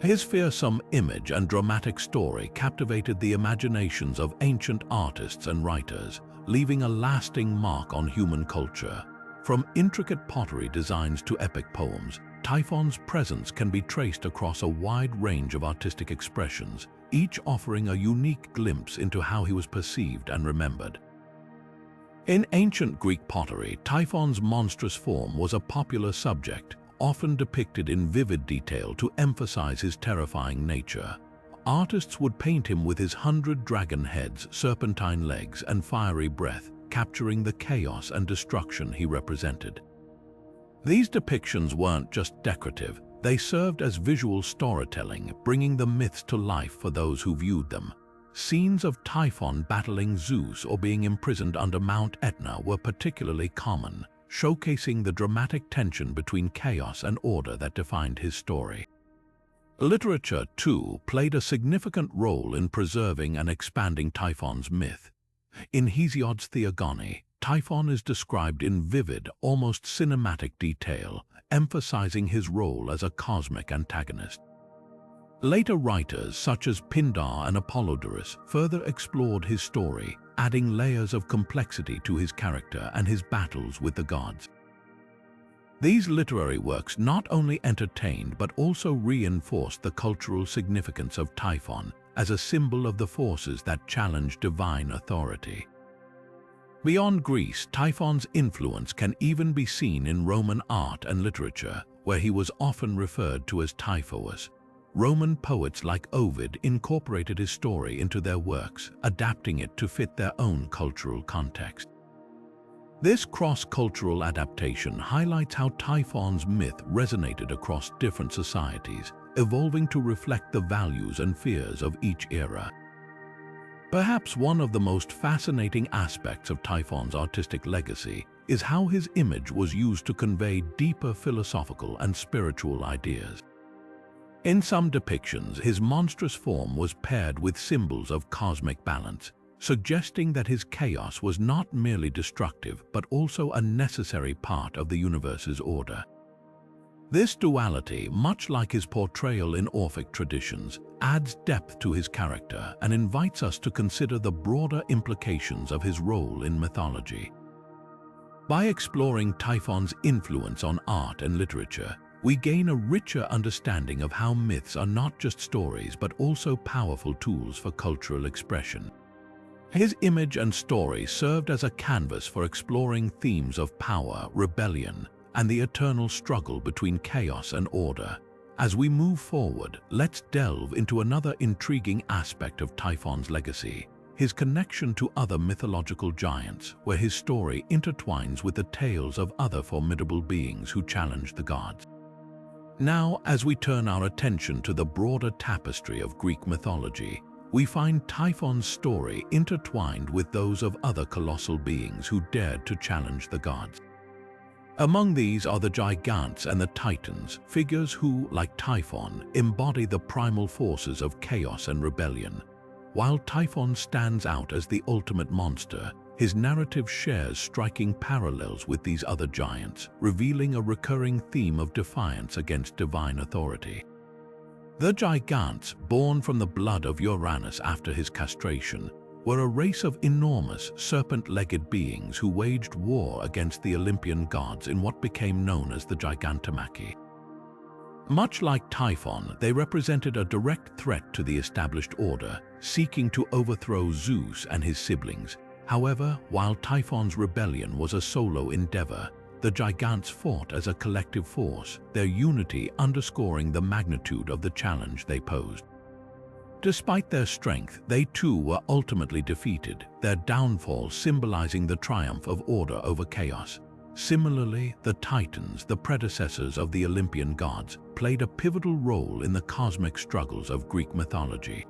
His fearsome image and dramatic story captivated the imaginations of ancient artists and writers, leaving a lasting mark on human culture. From intricate pottery designs to epic poems, Typhon's presence can be traced across a wide range of artistic expressions, each offering a unique glimpse into how he was perceived and remembered. In ancient Greek pottery, Typhon's monstrous form was a popular subject, often depicted in vivid detail to emphasize his terrifying nature. Artists would paint him with his 100 dragon heads, serpentine legs, and fiery breath, capturing the chaos and destruction he represented. These depictions weren't just decorative, they served as visual storytelling, bringing the myths to life for those who viewed them. Scenes of Typhon battling Zeus or being imprisoned under Mount Etna were particularly common, showcasing the dramatic tension between chaos and order that defined his story. Literature, too, played a significant role in preserving and expanding Typhon's myth. In Hesiod's Theogony, Typhon is described in vivid, almost cinematic detail, emphasizing his role as a cosmic antagonist. Later writers such as Pindar and Apollodorus further explored his story, adding layers of complexity to his character and his battles with the gods. These literary works not only entertained but also reinforced the cultural significance of Typhon as a symbol of the forces that challenge divine authority. Beyond Greece, Typhon's influence can even be seen in Roman art and literature, where he was often referred to as Typhos. Roman poets like Ovid incorporated his story into their works, adapting it to fit their own cultural context. This cross-cultural adaptation highlights how Typhon's myth resonated across different societies, evolving to reflect the values and fears of each era. Perhaps one of the most fascinating aspects of Typhon's artistic legacy is how his image was used to convey deeper philosophical and spiritual ideas. In some depictions, his monstrous form was paired with symbols of cosmic balance, suggesting that his chaos was not merely destructive but also a necessary part of the universe's order. This duality, much like his portrayal in Orphic traditions, adds depth to his character and invites us to consider the broader implications of his role in mythology. By exploring Typhon's influence on art and literature, we gain a richer understanding of how myths are not just stories but also powerful tools for cultural expression. His image and story served as a canvas for exploring themes of power, rebellion, and the eternal struggle between chaos and order. As we move forward, let's delve into another intriguing aspect of Typhon's legacy, his connection to other mythological giants, where his story intertwines with the tales of other formidable beings who challenge the gods. Now, as we turn our attention to the broader tapestry of Greek mythology, we find Typhon's story intertwined with those of other colossal beings who dared to challenge the gods. Among these are the giants and the titans, figures who, like Typhon, embody the primal forces of chaos and rebellion. While Typhon stands out as the ultimate monster, his narrative shares striking parallels with these other giants, revealing a recurring theme of defiance against divine authority. The giants, born from the blood of Uranus after his castration, were a race of enormous, serpent-legged beings who waged war against the Olympian gods in what became known as the Gigantomachy. Much like Typhon, they represented a direct threat to the established order, seeking to overthrow Zeus and his siblings. However, while Typhon's rebellion was a solo endeavor, the giants fought as a collective force, their unity underscoring the magnitude of the challenge they posed. Despite their strength, they too were ultimately defeated, their downfall symbolizing the triumph of order over chaos. Similarly, the Titans, the predecessors of the Olympian gods, played a pivotal role in the cosmic struggles of Greek mythology.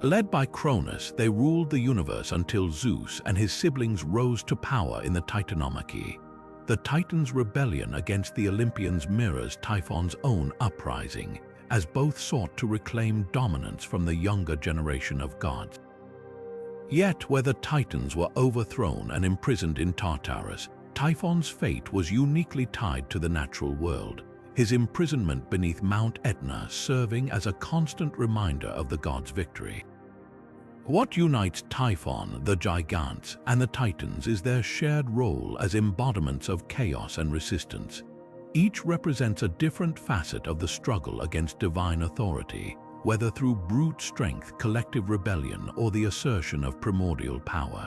Led by Cronus, they ruled the universe until Zeus and his siblings rose to power in the Titanomachy. The Titans' rebellion against the Olympians mirrors Typhon's own uprising, as both sought to reclaim dominance from the younger generation of gods. Yet, where the Titans were overthrown and imprisoned in Tartarus, Typhon's fate was uniquely tied to the natural world, his imprisonment beneath Mount Etna serving as a constant reminder of the god's victory. What unites Typhon, the giants, and the Titans is their shared role as embodiments of chaos and resistance. Each represents a different facet of the struggle against divine authority, whether through brute strength, collective rebellion, or the assertion of primordial power.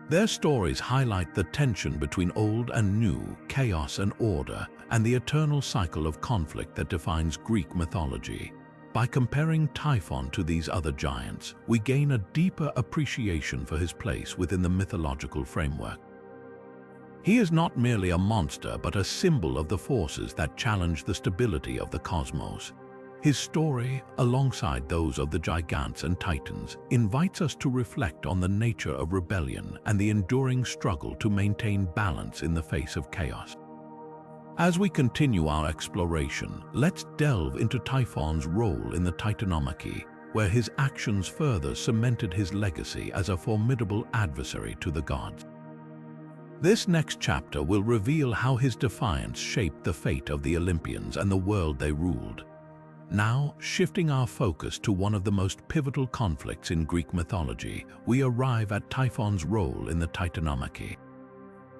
Their stories highlight the tension between old and new, chaos and order, and the eternal cycle of conflict that defines Greek mythology. By comparing Typhon to these other giants, we gain a deeper appreciation for his place within the mythological framework. He is not merely a monster but a symbol of the forces that challenge the stability of the cosmos. His story, alongside those of the giants and titans, invites us to reflect on the nature of rebellion and the enduring struggle to maintain balance in the face of chaos. As we continue our exploration, let's delve into Typhon's role in the Titanomachy, where his actions further cemented his legacy as a formidable adversary to the gods. This next chapter will reveal how his defiance shaped the fate of the Olympians and the world they ruled. Now, shifting our focus to one of the most pivotal conflicts in Greek mythology, we arrive at Typhon's role in the Titanomachy.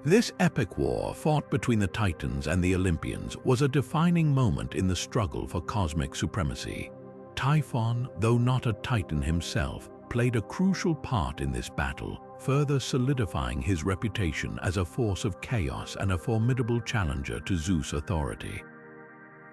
This epic war fought between the Titans and the Olympians was a defining moment in the struggle for cosmic supremacy. Typhon, though not a Titan himself, played a crucial part in this battle, further solidifying his reputation as a force of chaos and a formidable challenger to Zeus' authority.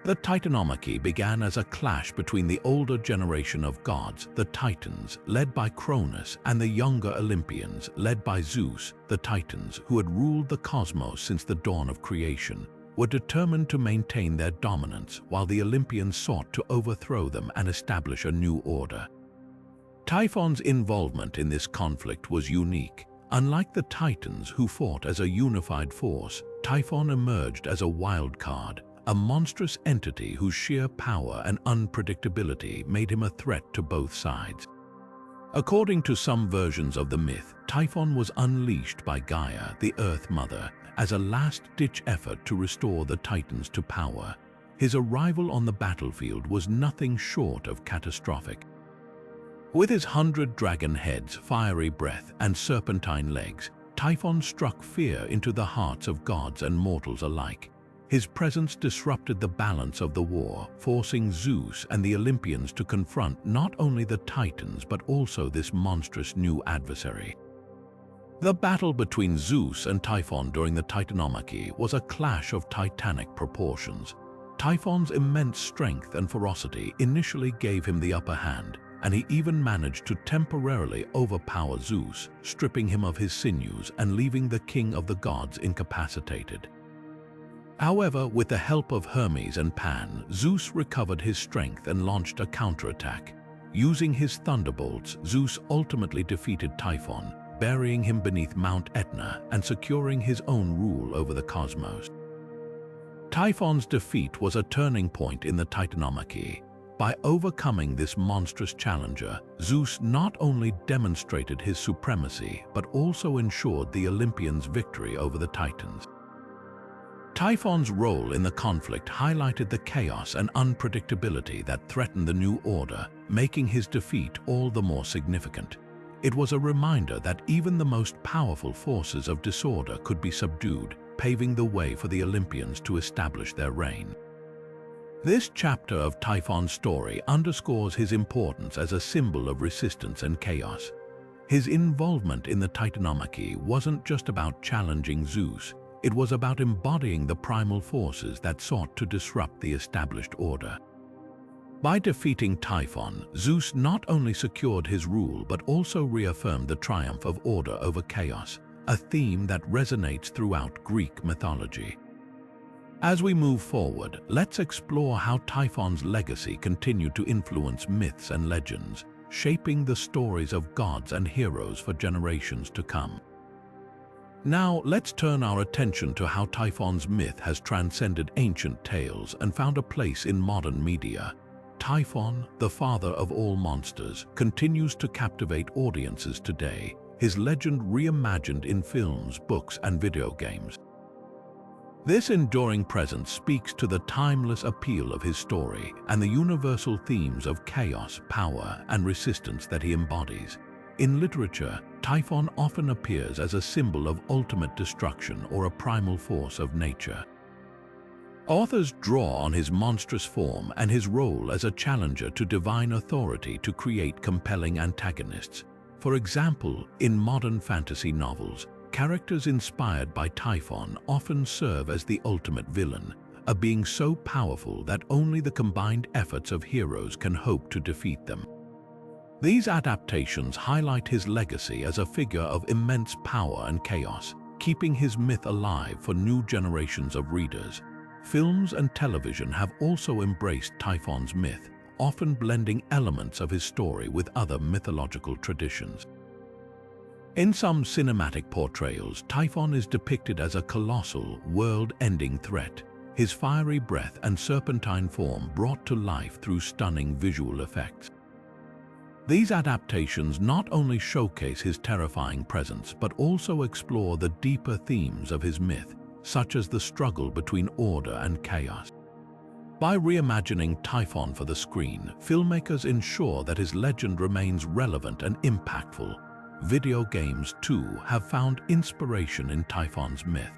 The Titanomachy began as a clash between the older generation of gods, the Titans, led by Cronus, and the younger Olympians, led by Zeus. The Titans, who had ruled the cosmos since the dawn of creation, were determined to maintain their dominance, while the Olympians sought to overthrow them and establish a new order. Typhon's involvement in this conflict was unique. Unlike the Titans, who fought as a unified force, Typhon emerged as a wild card, a monstrous entity whose sheer power and unpredictability made him a threat to both sides. According to some versions of the myth, Typhon was unleashed by Gaia, the Earth Mother, as a last-ditch effort to restore the Titans to power. His arrival on the battlefield was nothing short of catastrophic. With his 100 dragon heads, fiery breath, and serpentine legs, Typhon struck fear into the hearts of gods and mortals alike. His presence disrupted the balance of the war, forcing Zeus and the Olympians to confront not only the Titans but also this monstrous new adversary. The battle between Zeus and Typhon during the Titanomachy was a clash of titanic proportions. Typhon's immense strength and ferocity initially gave him the upper hand, and he even managed to temporarily overpower Zeus, stripping him of his sinews and leaving the king of the gods incapacitated. However, with the help of Hermes and Pan, Zeus recovered his strength and launched a counterattack. Using his thunderbolts, Zeus ultimately defeated Typhon, burying him beneath Mount Etna and securing his own rule over the cosmos. Typhon's defeat was a turning point in the Titanomachy. By overcoming this monstrous challenger, Zeus not only demonstrated his supremacy but also ensured the Olympians' victory over the Titans. Typhon's role in the conflict highlighted the chaos and unpredictability that threatened the new order, making his defeat all the more significant. It was a reminder that even the most powerful forces of disorder could be subdued, paving the way for the Olympians to establish their reign. This chapter of Typhon's story underscores his importance as a symbol of resistance and chaos. His involvement in the Titanomachy wasn't just about challenging Zeus. It was about embodying the primal forces that sought to disrupt the established order. By defeating Typhon, Zeus not only secured his rule but also reaffirmed the triumph of order over chaos, a theme that resonates throughout Greek mythology. As we move forward, let's explore how Typhon's legacy continued to influence myths and legends, shaping the stories of gods and heroes for generations to come. Now, let's turn our attention to how Typhon's myth has transcended ancient tales and found a place in modern media. Typhon, the father of all monsters, continues to captivate audiences today, his legend reimagined in films, books, and video games. This enduring presence speaks to the timeless appeal of his story and the universal themes of chaos, power, and resistance that he embodies. In literature, Typhon often appears as a symbol of ultimate destruction or a primal force of nature. Authors draw on his monstrous form and his role as a challenger to divine authority to create compelling antagonists. For example, in modern fantasy novels, characters inspired by Typhon often serve as the ultimate villain, a being so powerful that only the combined efforts of heroes can hope to defeat them. These adaptations highlight his legacy as a figure of immense power and chaos, keeping his myth alive for new generations of readers. Films and television have also embraced Typhon's myth, often blending elements of his story with other mythological traditions. In some cinematic portrayals, Typhon is depicted as a colossal, world-ending threat, his fiery breath and serpentine form brought to life through stunning visual effects. These adaptations not only showcase his terrifying presence but also explore the deeper themes of his myth, such as the struggle between order and chaos. By reimagining Typhon for the screen, filmmakers ensure that his legend remains relevant and impactful. Video games, too, have found inspiration in Typhon's myth.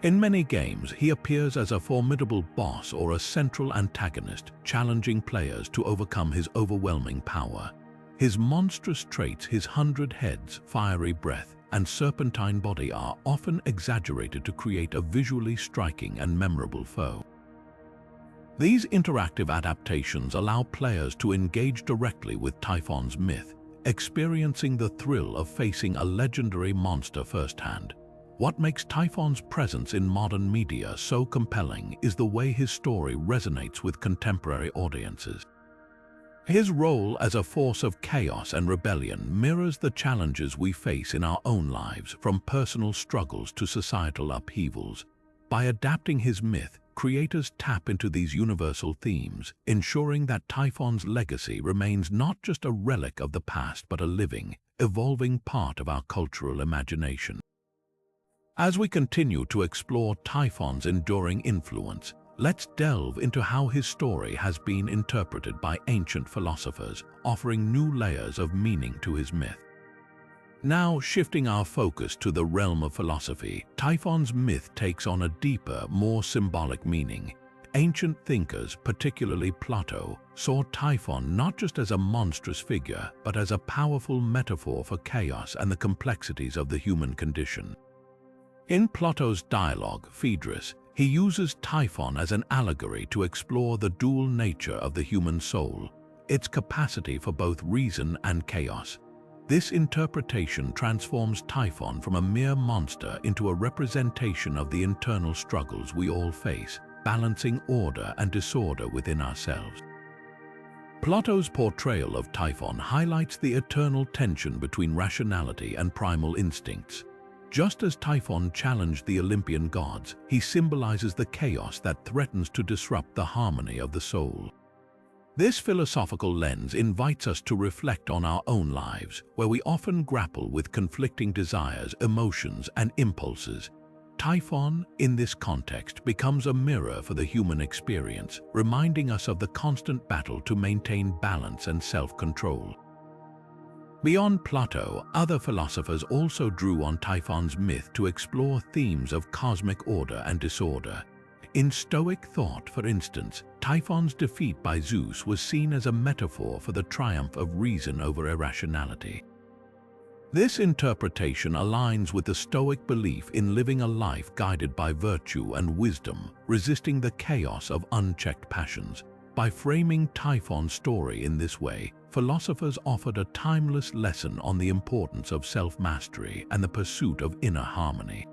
In many games, he appears as a formidable boss or a central antagonist, challenging players to overcome his overwhelming power. His monstrous traits, his 100 heads, fiery breath, and serpentine body are often exaggerated to create a visually striking and memorable foe. These interactive adaptations allow players to engage directly with Typhon's myth, experiencing the thrill of facing a legendary monster firsthand. What makes Typhon's presence in modern media so compelling is the way his story resonates with contemporary audiences. His role as a force of chaos and rebellion mirrors the challenges we face in our own lives, from personal struggles to societal upheavals. By adapting his myth, creators tap into these universal themes, ensuring that Typhon's legacy remains not just a relic of the past but a living, evolving part of our cultural imagination. As we continue to explore Typhon's enduring influence, let's delve into how his story has been interpreted by ancient philosophers, offering new layers of meaning to his myth. Now, shifting our focus to the realm of philosophy, Typhon's myth takes on a deeper, more symbolic meaning. Ancient thinkers, particularly Plato, saw Typhon not just as a monstrous figure, but as a powerful metaphor for chaos and the complexities of the human condition. In Plato's dialogue, Phaedrus, he uses Typhon as an allegory to explore the dual nature of the human soul, its capacity for both reason and chaos. This interpretation transforms Typhon from a mere monster into a representation of the internal struggles we all face, balancing order and disorder within ourselves. Plato's portrayal of Typhon highlights the eternal tension between rationality and primal instincts. Just as Typhon challenged the Olympian gods, he symbolizes the chaos that threatens to disrupt the harmony of the soul. This philosophical lens invites us to reflect on our own lives, where we often grapple with conflicting desires, emotions, and impulses. Typhon, in this context, becomes a mirror for the human experience, reminding us of the constant battle to maintain balance and self-control. Beyond Plato, other philosophers also drew on Typhon's myth to explore themes of cosmic order and disorder. In Stoic thought, for instance, Typhon's defeat by Zeus was seen as a metaphor for the triumph of reason over irrationality. This interpretation aligns with the Stoic belief in living a life guided by virtue and wisdom, resisting the chaos of unchecked passions. By framing Typhon's story in this way, philosophers offered a timeless lesson on the importance of self-mastery and the pursuit of inner harmony.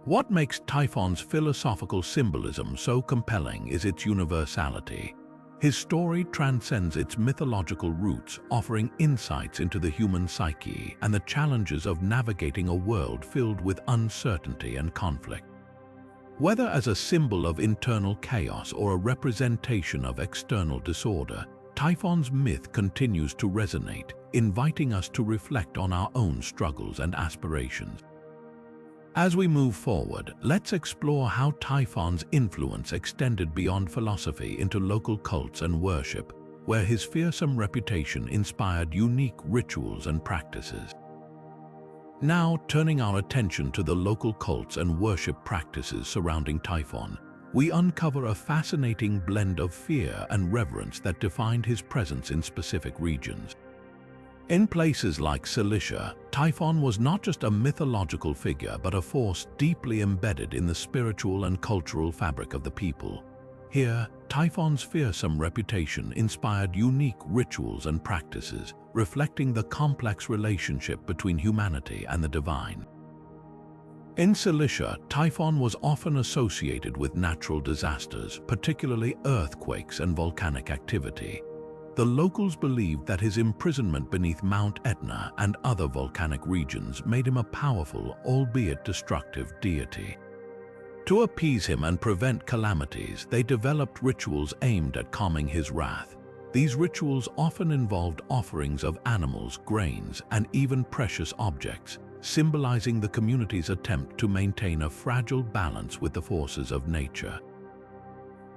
What makes Typhon's philosophical symbolism so compelling is its universality. His story transcends its mythological roots, offering insights into the human psyche and the challenges of navigating a world filled with uncertainty and conflict. Whether as a symbol of internal chaos or a representation of external disorder, Typhon's myth continues to resonate, inviting us to reflect on our own struggles and aspirations. As we move forward, let's explore how Typhon's influence extended beyond philosophy into local cults and worship, where his fearsome reputation inspired unique rituals and practices. Now, turning our attention to the local cults and worship practices surrounding Typhon, we uncover a fascinating blend of fear and reverence that defined his presence in specific regions. In places like Cilicia, Typhon was not just a mythological figure but a force deeply embedded in the spiritual and cultural fabric of the people. Here, Typhon's fearsome reputation inspired unique rituals and practices, reflecting the complex relationship between humanity and the divine. In Cilicia, Typhon was often associated with natural disasters, particularly earthquakes and volcanic activity. The locals believed that his imprisonment beneath Mount Etna and other volcanic regions made him a powerful, albeit destructive, deity. To appease him and prevent calamities, they developed rituals aimed at calming his wrath. These rituals often involved offerings of animals, grains, and even precious objects, symbolizing the community's attempt to maintain a fragile balance with the forces of nature.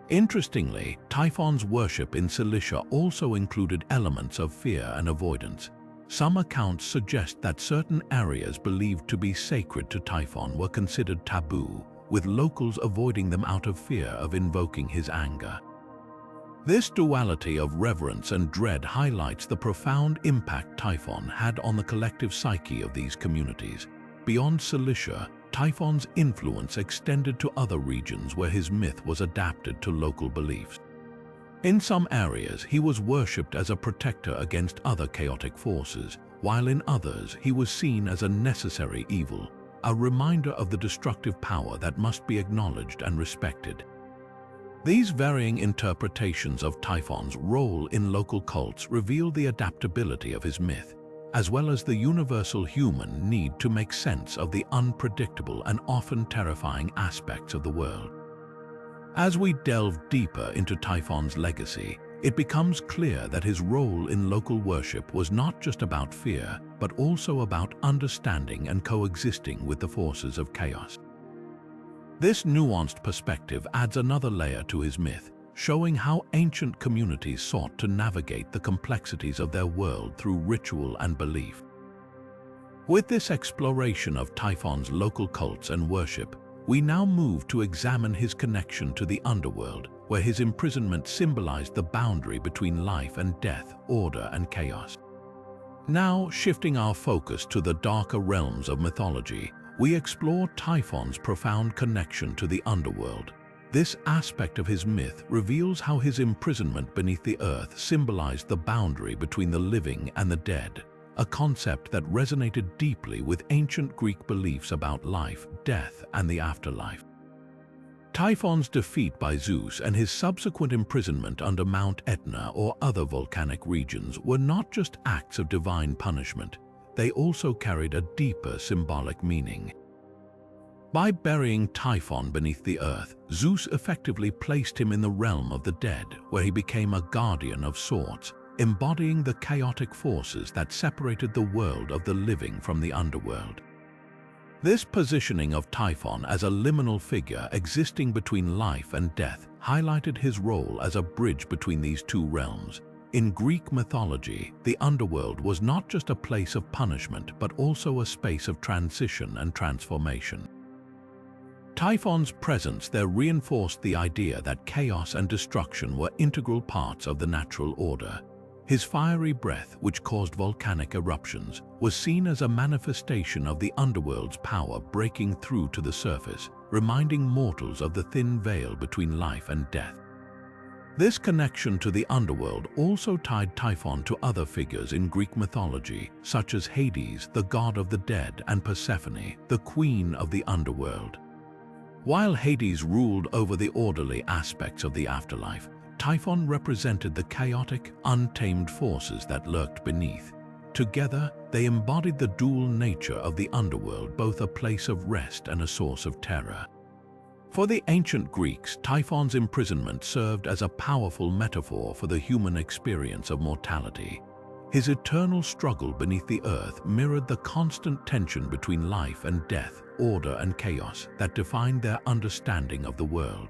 Interestingly, Typhon's worship in Cilicia also included elements of fear and avoidance. Some accounts suggest that certain areas believed to be sacred to Typhon were considered taboo, with locals avoiding them out of fear of invoking his anger. This duality of reverence and dread highlights the profound impact Typhon had on the collective psyche of these communities. Beyond Cilicia, Typhon's influence extended to other regions where his myth was adapted to local beliefs. In some areas, he was worshipped as a protector against other chaotic forces, while in others, he was seen as a necessary evil, a reminder of the destructive power that must be acknowledged and respected. These varying interpretations of Typhon's role in local cults reveal the adaptability of his myth, as well as the universal human need to make sense of the unpredictable and often terrifying aspects of the world. As we delve deeper into Typhon's legacy, it becomes clear that his role in local worship was not just about fear, but also about understanding and coexisting with the forces of chaos. This nuanced perspective adds another layer to his myth, showing how ancient communities sought to navigate the complexities of their world through ritual and belief. With this exploration of Typhon's local cults and worship, we now move to examine his connection to the underworld, where his imprisonment symbolized the boundary between life and death, order and chaos. Now, shifting our focus to the darker realms of mythology, we explore Typhon's profound connection to the underworld. This aspect of his myth reveals how his imprisonment beneath the earth symbolized the boundary between the living and the dead, a concept that resonated deeply with ancient Greek beliefs about life, death, and the afterlife. Typhon's defeat by Zeus and his subsequent imprisonment under Mount Etna or other volcanic regions were not just acts of divine punishment, they also carried a deeper symbolic meaning. By burying Typhon beneath the earth, Zeus effectively placed him in the realm of the dead, where he became a guardian of sorts, embodying the chaotic forces that separated the world of the living from the underworld. This positioning of Typhon as a liminal figure existing between life and death highlighted his role as a bridge between these two realms. In Greek mythology, the underworld was not just a place of punishment, but also a space of transition and transformation. Typhon's presence there reinforced the idea that chaos and destruction were integral parts of the natural order. His fiery breath, which caused volcanic eruptions, was seen as a manifestation of the underworld's power breaking through to the surface, reminding mortals of the thin veil between life and death. This connection to the underworld also tied Typhon to other figures in Greek mythology, such as Hades, the god of the dead, and Persephone, the queen of the underworld. While Hades ruled over the orderly aspects of the afterlife, Typhon represented the chaotic, untamed forces that lurked beneath. Together, they embodied the dual nature of the underworld, both a place of rest and a source of terror. For the ancient Greeks, Typhon's imprisonment served as a powerful metaphor for the human experience of mortality. His eternal struggle beneath the earth mirrored the constant tension between life and death, order and chaos that defined their understanding of the world.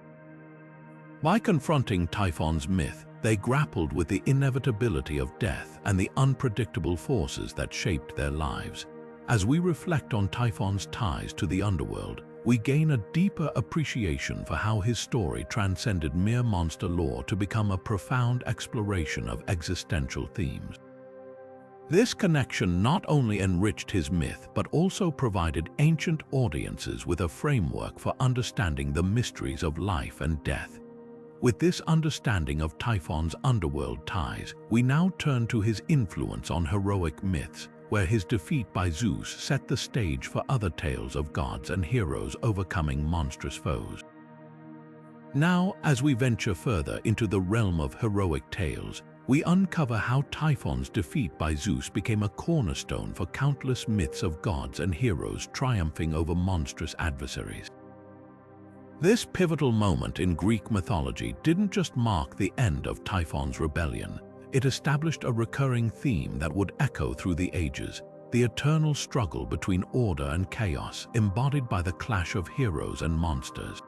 By confronting Typhon's myth, they grappled with the inevitability of death and the unpredictable forces that shaped their lives. As we reflect on Typhon's ties to the underworld, we gain a deeper appreciation for how his story transcended mere monster lore to become a profound exploration of existential themes. This connection not only enriched his myth, but also provided ancient audiences with a framework for understanding the mysteries of life and death. With this understanding of Typhon's underworld ties, we now turn to his influence on heroic myths, where his defeat by Zeus set the stage for other tales of gods and heroes overcoming monstrous foes. Now, as we venture further into the realm of heroic tales, we uncover how Typhon's defeat by Zeus became a cornerstone for countless myths of gods and heroes triumphing over monstrous adversaries. This pivotal moment in Greek mythology didn't just mark the end of Typhon's rebellion, It established a recurring theme that would echo through the ages, the eternal struggle between order and chaos embodied by the clash of heroes and monsters.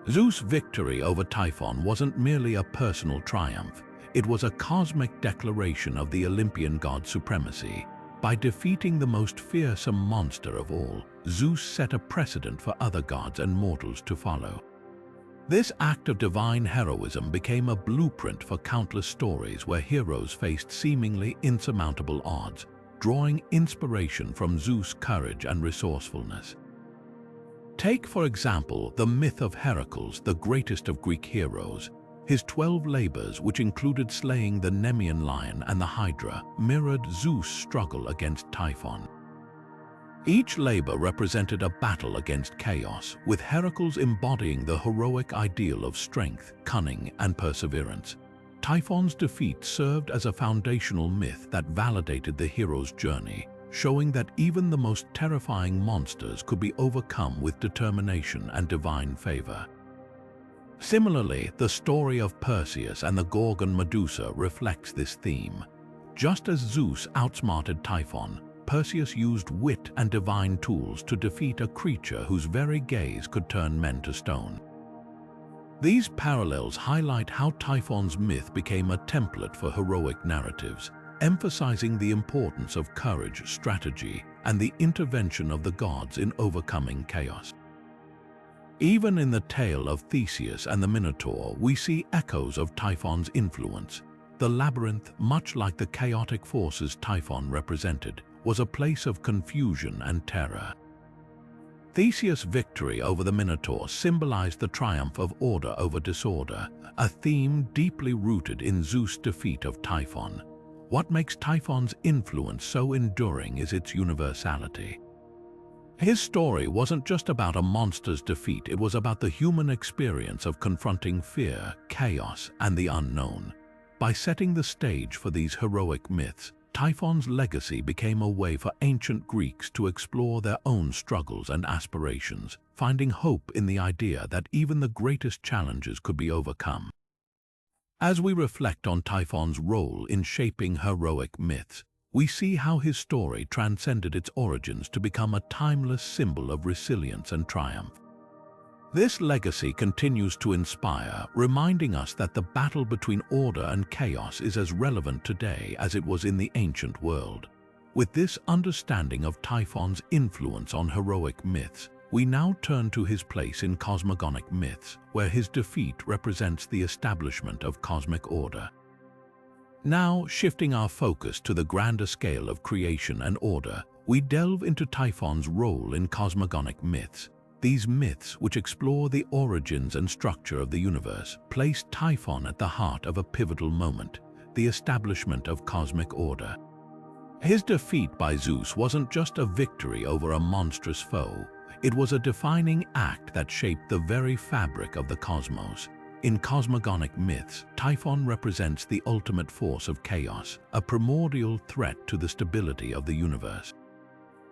Zeus' victory over Typhon wasn't merely a personal triumph, it was a cosmic declaration of the Olympian god's supremacy. By defeating the most fearsome monster of all, Zeus set a precedent for other gods and mortals to follow. This act of divine heroism became a blueprint for countless stories where heroes faced seemingly insurmountable odds, drawing inspiration from Zeus' courage and resourcefulness. Take, for example, the myth of Heracles, the greatest of Greek heroes. His 12 labors, which included slaying the Nemean lion and the Hydra, mirrored Zeus' struggle against Typhon. Each labor represented a battle against chaos, with Heracles embodying the heroic ideal of strength, cunning, and perseverance. Typhon's defeat served as a foundational myth that validated the hero's journey, showing that even the most terrifying monsters could be overcome with determination and divine favor. Similarly, the story of Perseus and the Gorgon Medusa reflects this theme. Just as Zeus outsmarted Typhon, Perseus used wit and divine tools to defeat a creature whose very gaze could turn men to stone. These parallels highlight how Typhon's myth became a template for heroic narratives, emphasizing the importance of courage, strategy, and the intervention of the gods in overcoming chaos. Even in the tale of Theseus and the Minotaur, we see echoes of Typhon's influence. The labyrinth, much like the chaotic forces Typhon represented, was a place of confusion and terror. Theseus' victory over the Minotaur symbolized the triumph of order over disorder, a theme deeply rooted in Zeus' defeat of Typhon. What makes Typhon's influence so enduring is its universality. His story wasn't just about a monster's defeat, it was about the human experience of confronting fear, chaos, and the unknown. By setting the stage for these heroic myths, Typhon's legacy became a way for ancient Greeks to explore their own struggles and aspirations, finding hope in the idea that even the greatest challenges could be overcome. As we reflect on Typhon's role in shaping heroic myths, we see how his story transcended its origins to become a timeless symbol of resilience and triumph. This legacy continues to inspire, reminding us that the battle between order and chaos is as relevant today as it was in the ancient world. With this understanding of Typhon's influence on heroic myths, we now turn to his place in cosmogonic myths, where his defeat represents the establishment of cosmic order. Now, shifting our focus to the grander scale of creation and order, we delve into Typhon's role in cosmogonic myths. These myths, which explore the origins and structure of the universe, place Typhon at the heart of a pivotal moment, the establishment of cosmic order. His defeat by Zeus wasn't just a victory over a monstrous foe, it was a defining act that shaped the very fabric of the cosmos. In cosmogonic myths, Typhon represents the ultimate force of chaos, a primordial threat to the stability of the universe.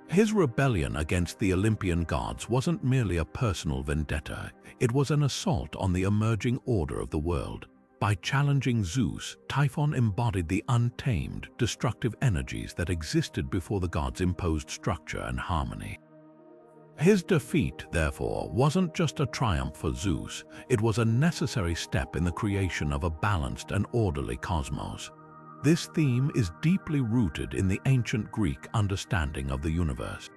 His rebellion against the Olympian gods wasn't merely a personal vendetta, it was an assault on the emerging order of the world. By challenging Zeus, Typhon embodied the untamed, destructive energies that existed before the gods imposed structure and harmony. His defeat, therefore, wasn't just a triumph for Zeus, it was a necessary step in the creation of a balanced and orderly cosmos. This theme is deeply rooted in the ancient Greek understanding of the universe.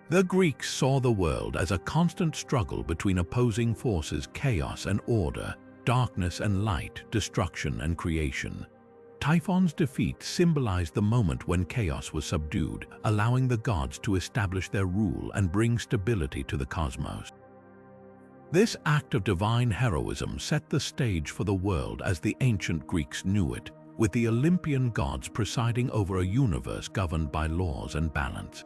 The Greeks saw the world as a constant struggle between opposing forces, chaos and order, darkness and light, destruction and creation. Typhon's defeat symbolized the moment when chaos was subdued, allowing the gods to establish their rule and bring stability to the cosmos. This act of divine heroism set the stage for the world as the ancient Greeks knew it, with the Olympian gods presiding over a universe governed by laws and balance.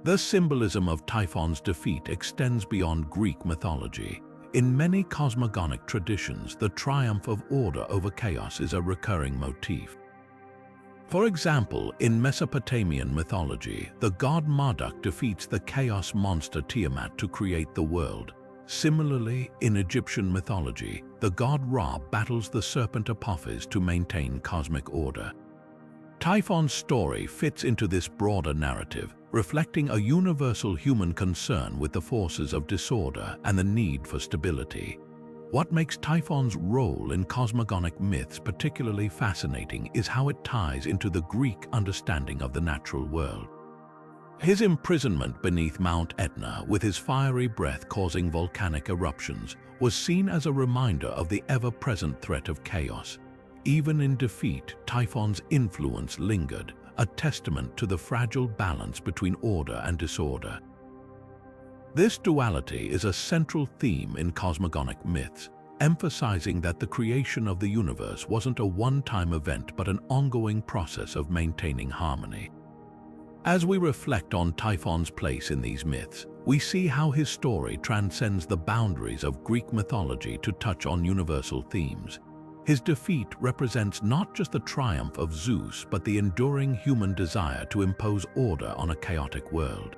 The symbolism of Typhon's defeat extends beyond Greek mythology. In many cosmogonic traditions, the triumph of order over chaos is a recurring motif. For example, in Mesopotamian mythology, the god Marduk defeats the chaos monster Tiamat to create the world, Similarly, in Egyptian mythology, the god Ra battles the serpent Apophis to maintain cosmic order. Typhon's story fits into this broader narrative, reflecting a universal human concern with the forces of disorder and the need for stability. What makes Typhon's role in cosmogonic myths particularly fascinating is how it ties into the Greek understanding of the natural world. His imprisonment beneath Mount Etna, with his fiery breath causing volcanic eruptions, was seen as a reminder of the ever-present threat of chaos. Even in defeat, Typhon's influence lingered, a testament to the fragile balance between order and disorder. This duality is a central theme in cosmogonic myths, emphasizing that the creation of the universe wasn't a one-time event but an ongoing process of maintaining harmony. As we reflect on Typhon's place in these myths, we see how his story transcends the boundaries of Greek mythology to touch on universal themes. His defeat represents not just the triumph of Zeus, but the enduring human desire to impose order on a chaotic world.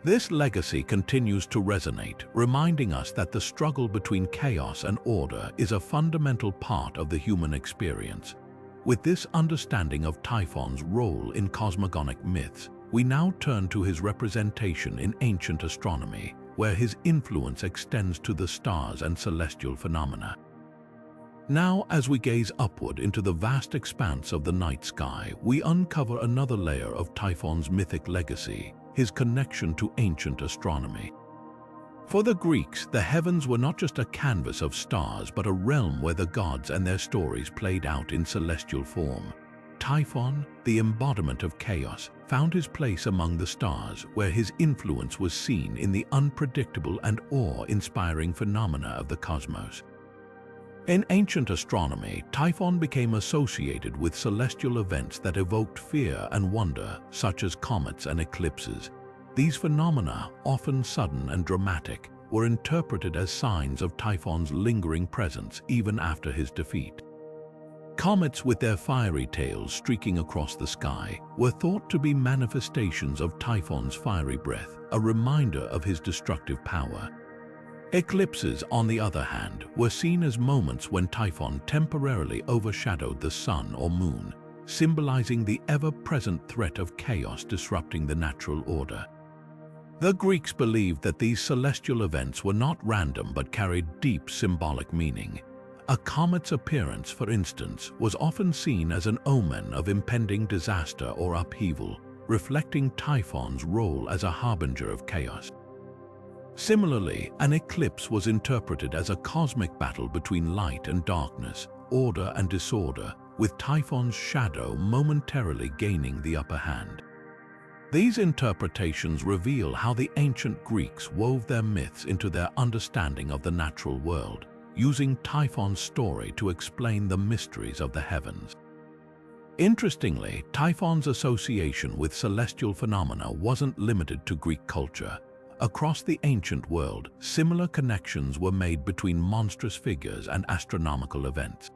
This legacy continues to resonate, reminding us that the struggle between chaos and order is a fundamental part of the human experience. With this understanding of Typhon's role in cosmogonic myths, we now turn to his representation in ancient astronomy, where his influence extends to the stars and celestial phenomena. Now, as we gaze upward into the vast expanse of the night sky, we uncover another layer of Typhon's mythic legacy, his connection to ancient astronomy. For the Greeks, the heavens were not just a canvas of stars, but a realm where the gods and their stories played out in celestial form. Typhon, the embodiment of chaos, found his place among the stars, where his influence was seen in the unpredictable and awe-inspiring phenomena of the cosmos. In ancient astronomy, Typhon became associated with celestial events that evoked fear and wonder, such as comets and eclipses. These phenomena, often sudden and dramatic, were interpreted as signs of Typhon's lingering presence even after his defeat. Comets, with their fiery tails streaking across the sky, were thought to be manifestations of Typhon's fiery breath, a reminder of his destructive power. Eclipses, on the other hand, were seen as moments when Typhon temporarily overshadowed the sun or moon, symbolizing the ever-present threat of chaos disrupting the natural order. The Greeks believed that these celestial events were not random but carried deep symbolic meaning. A comet's appearance, for instance, was often seen as an omen of impending disaster or upheaval, reflecting Typhon's role as a harbinger of chaos. Similarly, an eclipse was interpreted as a cosmic battle between light and darkness, order and disorder, with Typhon's shadow momentarily gaining the upper hand. These interpretations reveal how the ancient Greeks wove their myths into their understanding of the natural world, using Typhon's story to explain the mysteries of the heavens. Interestingly, Typhon's association with celestial phenomena wasn't limited to Greek culture. Across the ancient world, similar connections were made between monstrous figures and astronomical events.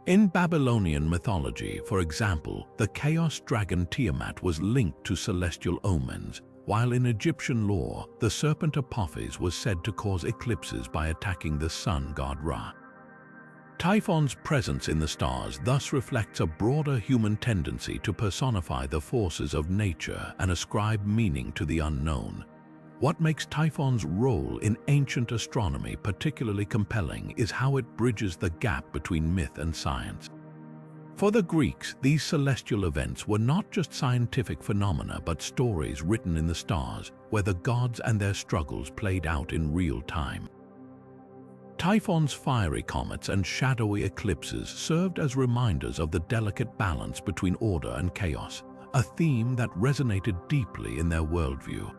In Babylonian mythology, for example, the chaos dragon Tiamat was linked to celestial omens, while in Egyptian lore, the serpent Apophis was said to cause eclipses by attacking the sun god Ra. Typhon's presence in the stars thus reflects a broader human tendency to personify the forces of nature and ascribe meaning to the unknown. What makes Typhon's role in ancient astronomy particularly compelling is how it bridges the gap between myth and science. For the Greeks, these celestial events were not just scientific phenomena but stories written in the stars, where the gods and their struggles played out in real time. Typhon's fiery comets and shadowy eclipses served as reminders of the delicate balance between order and chaos, a theme that resonated deeply in their worldview.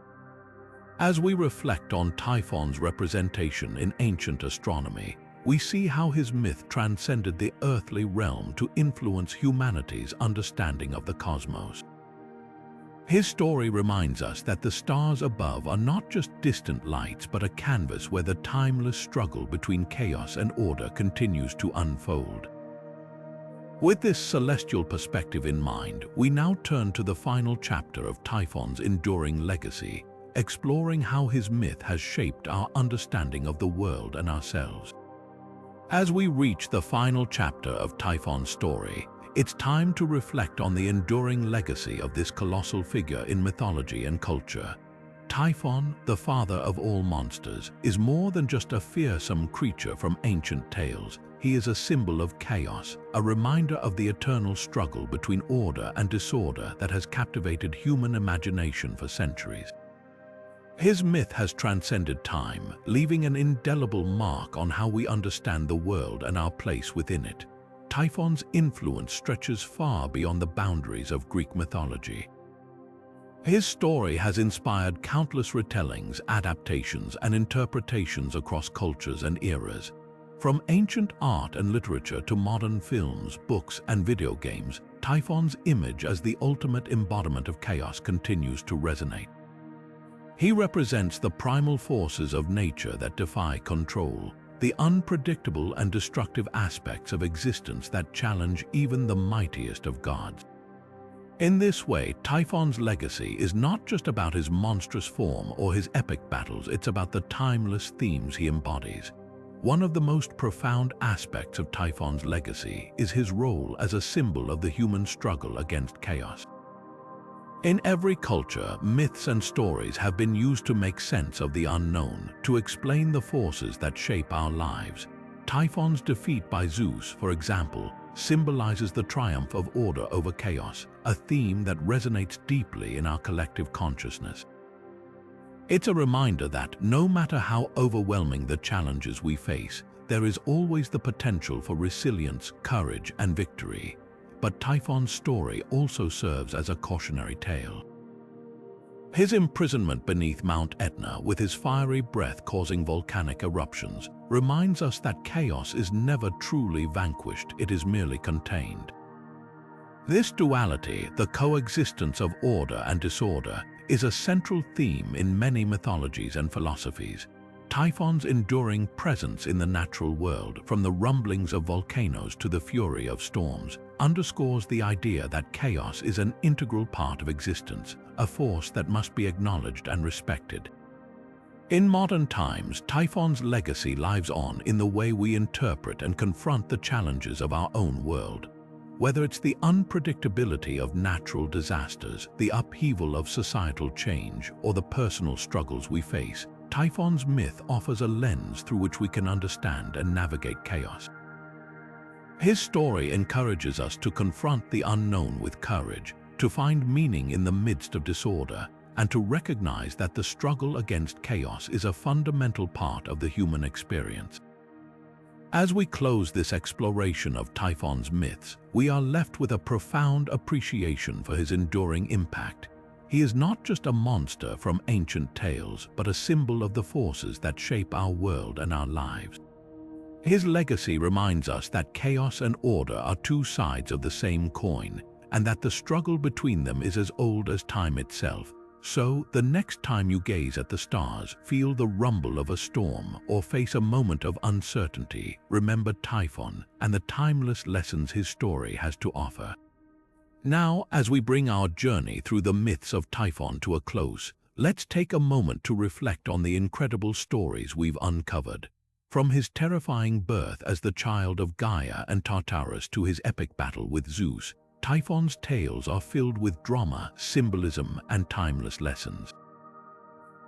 As we reflect on Typhon's representation in ancient astronomy, we see how his myth transcended the earthly realm to influence humanity's understanding of the cosmos. His story reminds us that the stars above are not just distant lights but a canvas where the timeless struggle between chaos and order continues to unfold. With this celestial perspective in mind, we now turn to the final chapter of Typhon's enduring legacy, exploring how his myth has shaped our understanding of the world and ourselves. As we reach the final chapter of Typhon's story, it's time to reflect on the enduring legacy of this colossal figure in mythology and culture. Typhon, the father of all monsters, is more than just a fearsome creature from ancient tales. He is a symbol of chaos, a reminder of the eternal struggle between order and disorder that has captivated human imagination for centuries. His myth has transcended time, leaving an indelible mark on how we understand the world and our place within it. Typhon's influence stretches far beyond the boundaries of Greek mythology. His story has inspired countless retellings, adaptations, and interpretations across cultures and eras. From ancient art and literature to modern films, books, and video games, Typhon's image as the ultimate embodiment of chaos continues to resonate. He represents the primal forces of nature that defy control, the unpredictable and destructive aspects of existence that challenge even the mightiest of gods. In this way, Typhon's legacy is not just about his monstrous form or his epic battles, it's about the timeless themes he embodies. One of the most profound aspects of Typhon's legacy is his role as a symbol of the human struggle against chaos. In every culture, myths and stories have been used to make sense of the unknown, to explain the forces that shape our lives. Typhon's defeat by Zeus, for example, symbolizes the triumph of order over chaos, a theme that resonates deeply in our collective consciousness. It's a reminder that, no matter how overwhelming the challenges we face, there is always the potential for resilience, courage, and victory. But Typhon's story also serves as a cautionary tale. His imprisonment beneath Mount Etna, with his fiery breath causing volcanic eruptions, reminds us that chaos is never truly vanquished, it is merely contained. This duality, the coexistence of order and disorder, is a central theme in many mythologies and philosophies. Typhon's enduring presence in the natural world, from the rumblings of volcanoes to the fury of storms, underscores the idea that chaos is an integral part of existence, a force that must be acknowledged and respected. In modern times, Typhon's legacy lives on in the way we interpret and confront the challenges of our own world. Whether it's the unpredictability of natural disasters, the upheaval of societal change, or the personal struggles we face, Typhon's myth offers a lens through which we can understand and navigate chaos. His story encourages us to confront the unknown with courage, to find meaning in the midst of disorder, and to recognize that the struggle against chaos is a fundamental part of the human experience. As we close this exploration of Typhon's myths, we are left with a profound appreciation for his enduring impact. He is not just a monster from ancient tales, but a symbol of the forces that shape our world and our lives. His legacy reminds us that chaos and order are two sides of the same coin, and that the struggle between them is as old as time itself. So, the next time you gaze at the stars, feel the rumble of a storm, or face a moment of uncertainty, remember Typhon and the timeless lessons his story has to offer. Now, as we bring our journey through the myths of Typhon to a close, let's take a moment to reflect on the incredible stories we've uncovered. From his terrifying birth as the child of Gaia and Tartarus to his epic battle with Zeus, Typhon's tales are filled with drama, symbolism, and timeless lessons.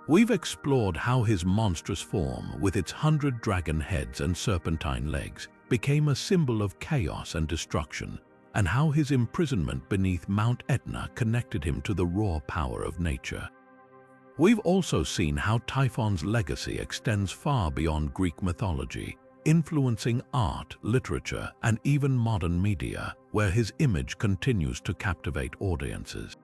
We've explored how his monstrous form, with its 100 dragon heads and serpentine legs, became a symbol of chaos and destruction, and how his imprisonment beneath Mount Etna connected him to the raw power of nature. We've also seen how Typhon's legacy extends far beyond Greek mythology, influencing art, literature, and even modern media, where his image continues to captivate audiences.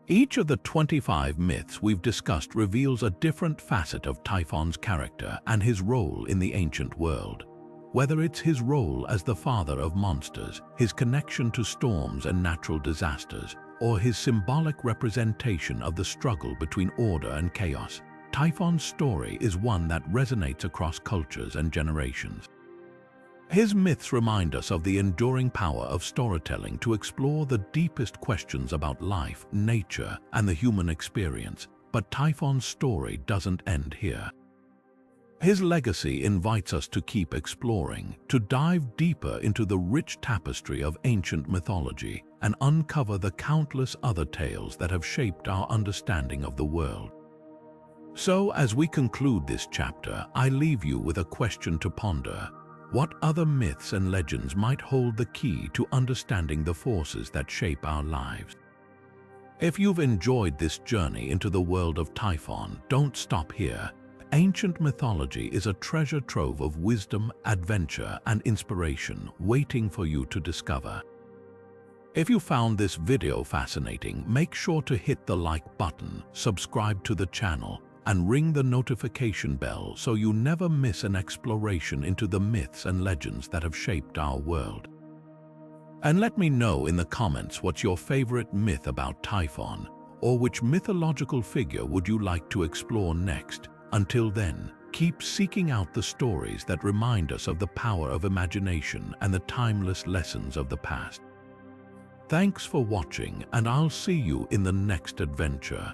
Each of the 25 myths we've discussed reveals a different facet of Typhon's character and his role in the ancient world. Whether it's his role as the father of monsters, his connection to storms and natural disasters, or his symbolic representation of the struggle between order and chaos, Typhon's story is one that resonates across cultures and generations. His myths remind us of the enduring power of storytelling to explore the deepest questions about life, nature, and the human experience. But Typhon's story doesn't end here. His legacy invites us to keep exploring, to dive deeper into the rich tapestry of ancient mythology and uncover the countless other tales that have shaped our understanding of the world. So, as we conclude this chapter, I leave you with a question to ponder. What other myths and legends might hold the key to understanding the forces that shape our lives? If you've enjoyed this journey into the world of Typhon, don't stop here. Ancient mythology is a treasure trove of wisdom, adventure, and inspiration waiting for you to discover. If you found this video fascinating, make sure to hit the like button, subscribe to the channel, and ring the notification bell so you never miss an exploration into the myths and legends that have shaped our world. And let me know in the comments what's your favorite myth about Typhon, or which mythological figure would you like to explore next. Until then, keep seeking out the stories that remind us of the power of imagination and the timeless lessons of the past. Thanks for watching, and I'll see you in the next adventure.